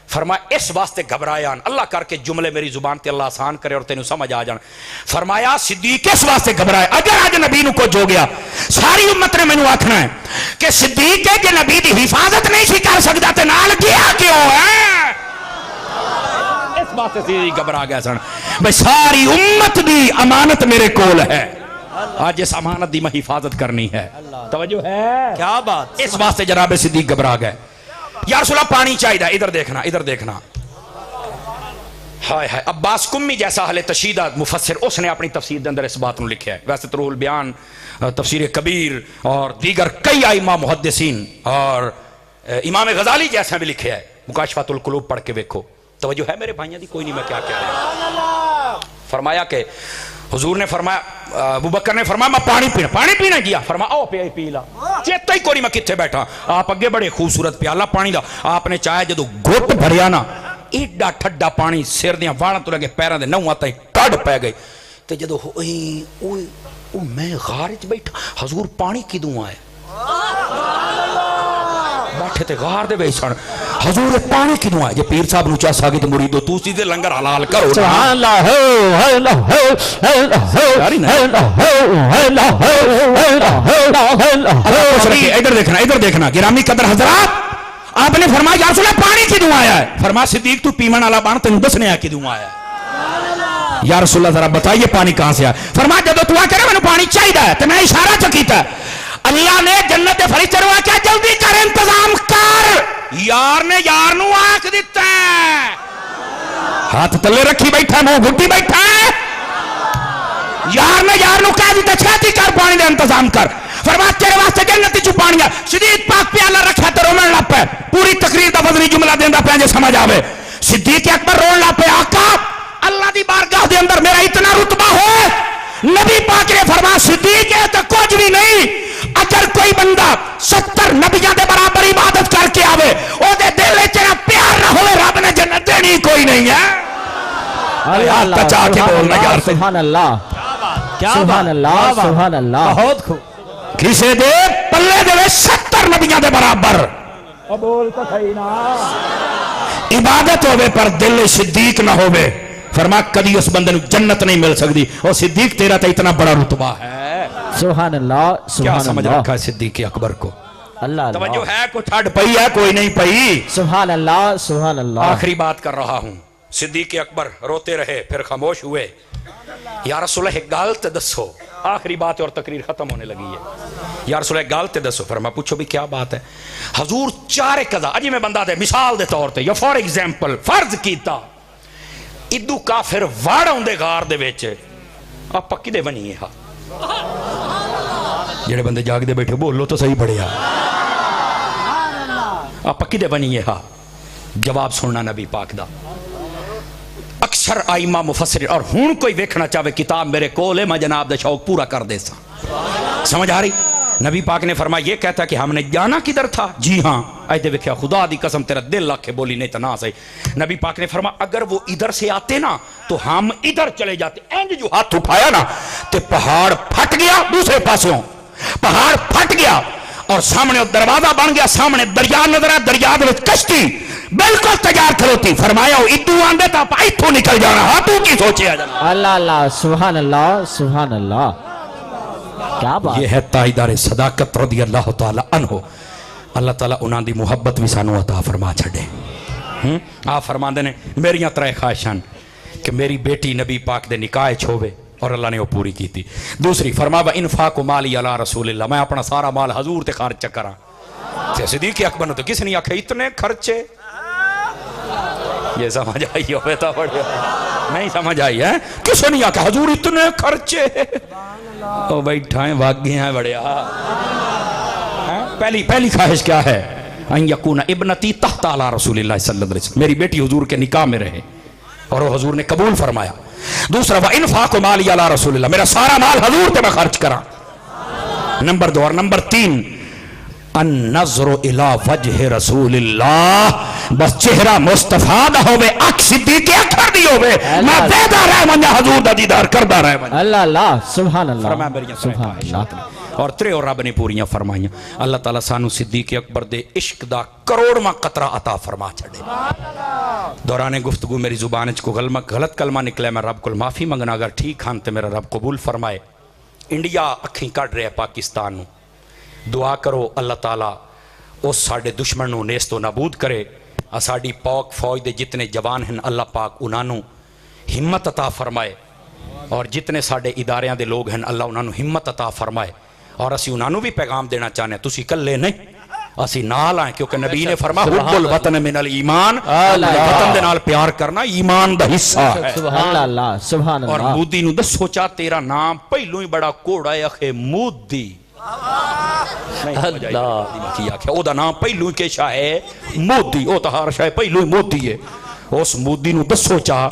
فرمایا اس واسطے گھبرایا، اللہ کر کے جملے میری زبان تے اللہ آسان کرے اور تینوں سمجھ آ جان۔ فرمایا صدیق اس واسطے گھبرایا، اگر آج نبی نو کچھ ہو گیا ساری امت نے مینوں آکھنا ہے کہ صدیق ہے کہ نبی دی حفاظت نہیں سی کر سکتا تے نال گیا کیوں ہے؟ اس واسطے صدیق گھبرا گیا سن، بھئی ساری امت دی امانت میرے کول ہے، آج اس امانت دی میں حفاظت کرنی ہے۔ توجہ ہے، کیا بات، اس واسطے جناب صدیق گھبرا گئے۔ یا رسول اللہ پانی چاہیے، ادھر دیکھنا ادھر دیکھنا۔ ہائے ہائے، عباس کمی جیسا اہل تشیدہ مفسر اس نے اپنی تفسیر دے اندر اس بات نو لکھا ہے، ویسے تو روح البیان، تفسیر کبیر اور دیگر کئی ائمہ محدثین اور امام غزالی جیسا بھی لکھا ہے، مکاشفۃ القلوب پڑھ کے دیکھو۔ توجہ ہے میرے بھائیاں دی، کوئی نہیں میں کیا کہہ رہا ہوں۔ فرمایا کہ حضور نے فرمایا، ابوبکر نے فرمایا میں پانی پینا گیا، فرمایا او پی لا، چیتا ہی کوئی میں کتھے بیٹھا، آپ اگے بڑے خوبصورت پیالہ پانی دا، آپ نے چاہے جدو گھٹ بھریا نا ایڈا ٹھڈا پانی سر دیاں واڑاں تو لگے پیراں دے نہواں تائیں کڈ پے گئی، تے جدو میں غار وچ بیٹھا، حضور پانی کدوں آئے؟ بیٹھے تے غار دے وچ سن، حضور پانی کدوں آئے؟ جے پیر صاحب نو چا ساگت مریدو تو سیدھے لنگر حلال کرو، سبحان اللہ، ادھر دیکھنا گرامی قدر حضرات، آپ نے فرمایا یا رسول اللہ پانی کدوں آیا ہے؟ فرمایا صدیق تو پیمن والا بن تینوں دسنے آ کدوں آیا ہے؟ یا رسول اللہ ذرا بتائیے پانی کہاں سے آیا؟ فرمایا جدو تو آ کرے میں نے پانی چاہیے ہے تو میں اشارہ چ کیتا ہے، اللہ نے جنت فرشتے نو آکھیا جلدی کر انتظام کر، یار نے یار نو آکھ دیتا ہے، ہاتھ تلے رکھی بیٹھا ہے، منہ گھٹی بیٹھا ہے، یار نے یار نو کہہ دیتا چھاتی کر پانی دے انتظام کر، فرمایا تیرے واسطے جنت چ پانی ہے، صدیق پاک پیالہ رکھا تے رومن لگ پے، پوری تقریر دا وزنی جملہ دیندا پیا جے سمجھ آوے، صدیق اکبر رون لگ پے، آقا اللہ دی بارگاہ دے اندر میرا اتنا رتبہ ہے، نبی پاک نے فرمایا صدیق ہے تو کچھ بھی نہیں، اگر کوئی بندہ 70 نبیوں دے برابر عبادت کر کے آوے او دے دل وچ پیار نہ ہوئے رب نے جنت دینی کوئی نہیں ہے۔ ہاتھ بچا کے بولنا یار، سبحان اللہ، سبحان اللہ، سبحان اللہ، بہت خوب، کسے دے پلے دے 70 نبیوں دے برابر بول تو صحیح نا، عبادت ہوئے پر دل صدیق نہ ہوئے، فرمایا کدی اس بندے نو جنت نہیں مل سکتی، اور صدیق تیرا تا اتنا بڑا رتبہ ہے۔ سبحان اللہ، کیا سبحان سمجھ اللہ، رکھا ہے صدیق اکبر کو؟ اللہ توجہ اللہ، ہے کوئی ٹھڈ پئی ہے کوئی نہیں پئی؟ سبحان اللہ، سبحان اللہ، آخری بات کر رہا ہوں، صدیق اکبر روتے رہے پھر خاموش ہوئے، یا رسول اللہ ایک گال تے دسو، آخری بات اور تقریر ختم ہونے لگی ہے، یا رسول اللہ ایک گال تے دسو، فرمایا پوچھو بھی کیا بات ہے؟ حضور چارے قضا اجی میں بندہ دے مثال دے طور تے یا فار ایگزامپل فرض کیتا ادو کافر واڑ ہوندے غار دے وچ آپ پکی دے بنی ہے، جڑے بندے جاگ دے بیٹھے بولو تو صحیح پڑھیا، آپ پکی دے بنی ہے، جواب سننا نبی پاک دا، اکثر آئمہ مفسر اور ہون کوئی ویکھنا چاہے کتاب میرے کول ہے میں جناب دے شوق پورا کر دے سا، سمجھ آ رہی؟ نبی پاک نے فرمایا یہ کہتا کہ ہم نے جانا کدھر تھا؟ جی ہاں، ایدے وکھیا خدا دی قسم تیرا دل لاکھے بولی نہیں تنا صحیح، نبی پاک نے فرمایا اگر وہ ادھر سے آتے نا تو ہم ادھر چلے جاتے، اینج جو ہاتھ اٹھایا نا تے پہاڑ پھٹ گیا، دوسرے پاسوں پہاڑ پھٹ گیا اور سامنے دروازہ بن گیا، سامنے دریا نظر ہے، دریا دے وچ کشتی بالکل تیار کھلوتی، فرمایا ادو آندے تا ایتھوں نکل جانا، ہاں تو کی سوچے آ جانا؟ اللہ اللہ، سبحان اللہ، سبحان اللہ، کیا بات، یہ ہے تائیدار صداقت رضی اللہ تعالی عنہ، اللہ تعالیٰ انہاں دی محبت بھی سانو عطا فرما چھڑے۔ آپ فرماندے نے میریاں ترے خواہشاں کہ میری بیٹی نبی پاک دے نکاح چھوے اور اللہ نے وہ پوری کی تھی، دوسری فرمایا انفاق مالی علی رسول اللہ، میں اپنا سارا مال حضور تے خرچ کراں، صدیق اکبر نے تو کسی نے آخر اتنے خرچے، یہ سمجھ آئی ہوئے تھا بڑھیا، نہیں سمجھ آئی ہے، کسی نے آخر حضور اتنے خرچے، او بیٹھا ہیں واقعی ہیں بڑھیا۔ پہلی خواہش کیا ہے؟ ان یکون ابنتی تحت علی رسول اللہ صلی اللہ علیہ وسلم، میری بیٹی حضور کے نکاح میں رہے، اور وہ حضور نے قبول فرمایا۔ دوسرا وانفاق مالی علی رسول اللہ، میرا سارا مال حضور تے میں خرچ کرا۔ نمبر 2 اور نمبر 3 النظر الى وجہ رسول اللہ، بس چہرہ مصطفیٰ دا ہوئے، اک صدیق اکبر دی ہوئے، میں دیدہ رہ منجا حضور دا دیدار کردہ رہ منجا۔ اللہ اللہ سبحان اللہ فرمایا میری سبحان اللہ۔ اور ترے اور رب نے پوریاں فرمائیاں۔ اللہ تعالیٰ سانو صدیق اکبر دے عشق دا کروڑواں قطرہ عطا فرما چھڑے۔ دوران گفتگو میری زبان کو غلط کلمہ نکلے، میں رب کو معافی منگنا، اگر ٹھیک ہاں تے میرا رب قبول فرمائے۔ انڈیا اکھیں کٹ رہے پاکستان نو، دعا کرو اللہ تعالیٰ اس ساڑے دشمن نو نیست و نابود کرے، ساڑی پاک فوج دے جتنے جوان ہیں اللہ پاک انہوں ہمت عطا فرمائے، اور جتنے ساڑے اداریاں دے لوگ ہیں اللہ انہوں ہمت عطا فرمائے۔ اور اسی انہوں بھی پیغام دینا چاہنے ہیں، تسی کلے نہیں، اسی نال آئیں، کیونکہ نبی نے فرمایا حب الوطن من الایمان، وطن دے نال پیار کرنا ایمان دا حصہ ہے۔ سبحان اللہ سبحان اور اللہ۔ مودی نو دسو چاہ تیرا نام پہلو ہی بڑا کوڑا ہے اخے مودی، او دا نام پہلو ہی کیشا ہے مودی، او تہار شاہ پہلو ہی مودی ہے۔ اس مودی نو دسو چاہ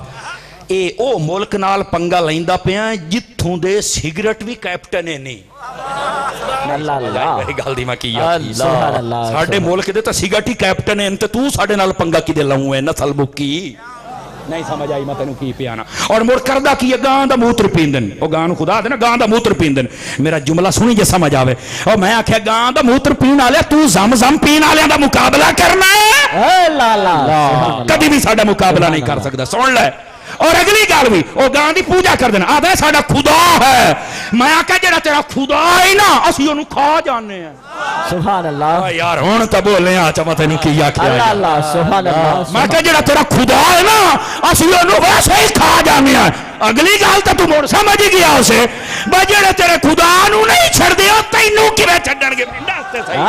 اے او ملک نال پنگا لیندہ پیاں جتھوں دے سگریٹ بھی کیپٹن ہے نہیں۔ اللہ اللہ میری گل دی میں کی سبحان اللہ۔ ساڑھے ملک دے تا سگریٹ ہی کیپٹن ہے، انتے تو ساڑھے نال پنگا کی دے لہوں ہے نسل بکی، نہیں سمجھ آئی میں تینوں کی پیانا۔ اور مور کردہ کی گاں دا موتر پیندن، او گاں خدا دے نا گاں دا موتر پیندن، میرا جملہ سنی جے سمجھ آوے، اور میں آکھیا گاں دا موتر پین آلے تو زم پین آلے دا مقابلہ کرنا ہے، اللہ اللہ کبھی بھی ساڑھا مقابلہ نہیں کر سکتا، سن لے۔ اور اگلی گال بھی او گاں دی پوجا کر دینا، آدھا ساڑھا خدا ہے، میں آکھا جڑا تیرا خدا ہے نا اسی انہوں کھا جانے ہیں۔ سبحان اللہ یار ہون تا بولنے آچا میں تینوں کیا کیا اللہ اللہ سبحان اللہ۔ میں کہا جڑا تیرا خدا ہے نا اسی انہوں ویسے ہی کھا جانے ہیں۔ اگلی گال تا تو موڑ سمجھ گیا اسے، بجڑے تیرے خدا نو نہیں چھڑ دیا تینوں کی میں چھڑن گے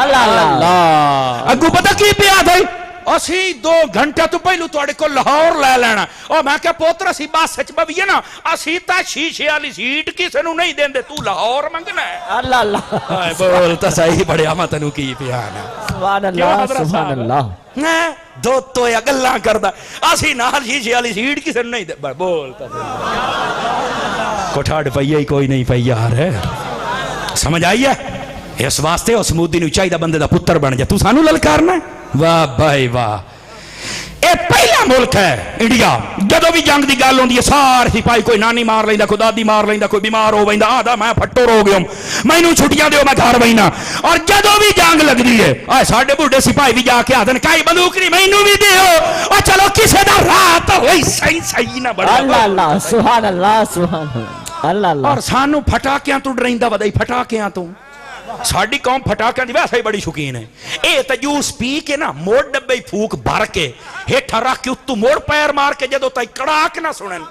اللہ اللہ۔ اگو پتہ کی پیا تھا اسی 2 گھنٹہ تو پہلو توڑے کو لاہور لے لینا، اور میں کہا پوتر اسی بات سچ بھویے نا اسی تا شیشے والی سیٹ کسی نو نہیں دین دے، تو لاہور منگنا ہے۔ اللہ اللہ بولتا صحیح بڑے آمہ تنو کی پیانا سبحان اللہ سبحان اللہ۔ دو تو یا گلہ کردہ اسی نال شیشے والی سیٹ کسی نو نہیں دے، بولتا کوٹھاڑ پہیے ہی کوئی نہیں پہیے آ رہے، سمجھ آئی ہے؟ اس واسطے اس مودی نو چاہی دا بندے دا پتر بن جا، تو سانو للکارنا ہے؟ واہ بھائی واہ، اے پہلا ملک ہے انڈیا جدو بھی جنگ دی گل ہوندی ہے سارے سپاہی کوئی نانی مار لیندا، کوئی دادی مار لیندا، کوئی بیمار ہو ویندا، آدھا میں پھٹو رو گیا مینوں چھٹیاں دیو میں گھر وینا۔ اور جدو بھی جنگ لگدی ہے آئے ساڈے بڈھے سپاہی بھی جا کے آدھن کائی بندوق نہیں مینوں بھی دیو، اور چلو کسے دا رات ہوئی صحیح نہ بڑا اللہ اللہ سبحان اللہ سبحان اللہ اللہ اللہ۔ اور سانو پھٹاکیاں تو ڈریندا ودائی پھٹاکیاں تو، ساڑی قوم پھٹاکیاں دی ویسے ہی بڑی شکین ہے، اے تجوس پی کے نا موڑ ڈبے پھوک بھر کے ہیٹھا رکھ کے اتو موڑ پیر مار کے جدو تائی کڑاک نہ سنن۔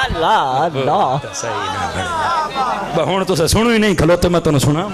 اللہ اللہ صحیح نہ بڑھیا بہون تو سے سنو ہی نہیں کھلوتے میں تو نہ سنا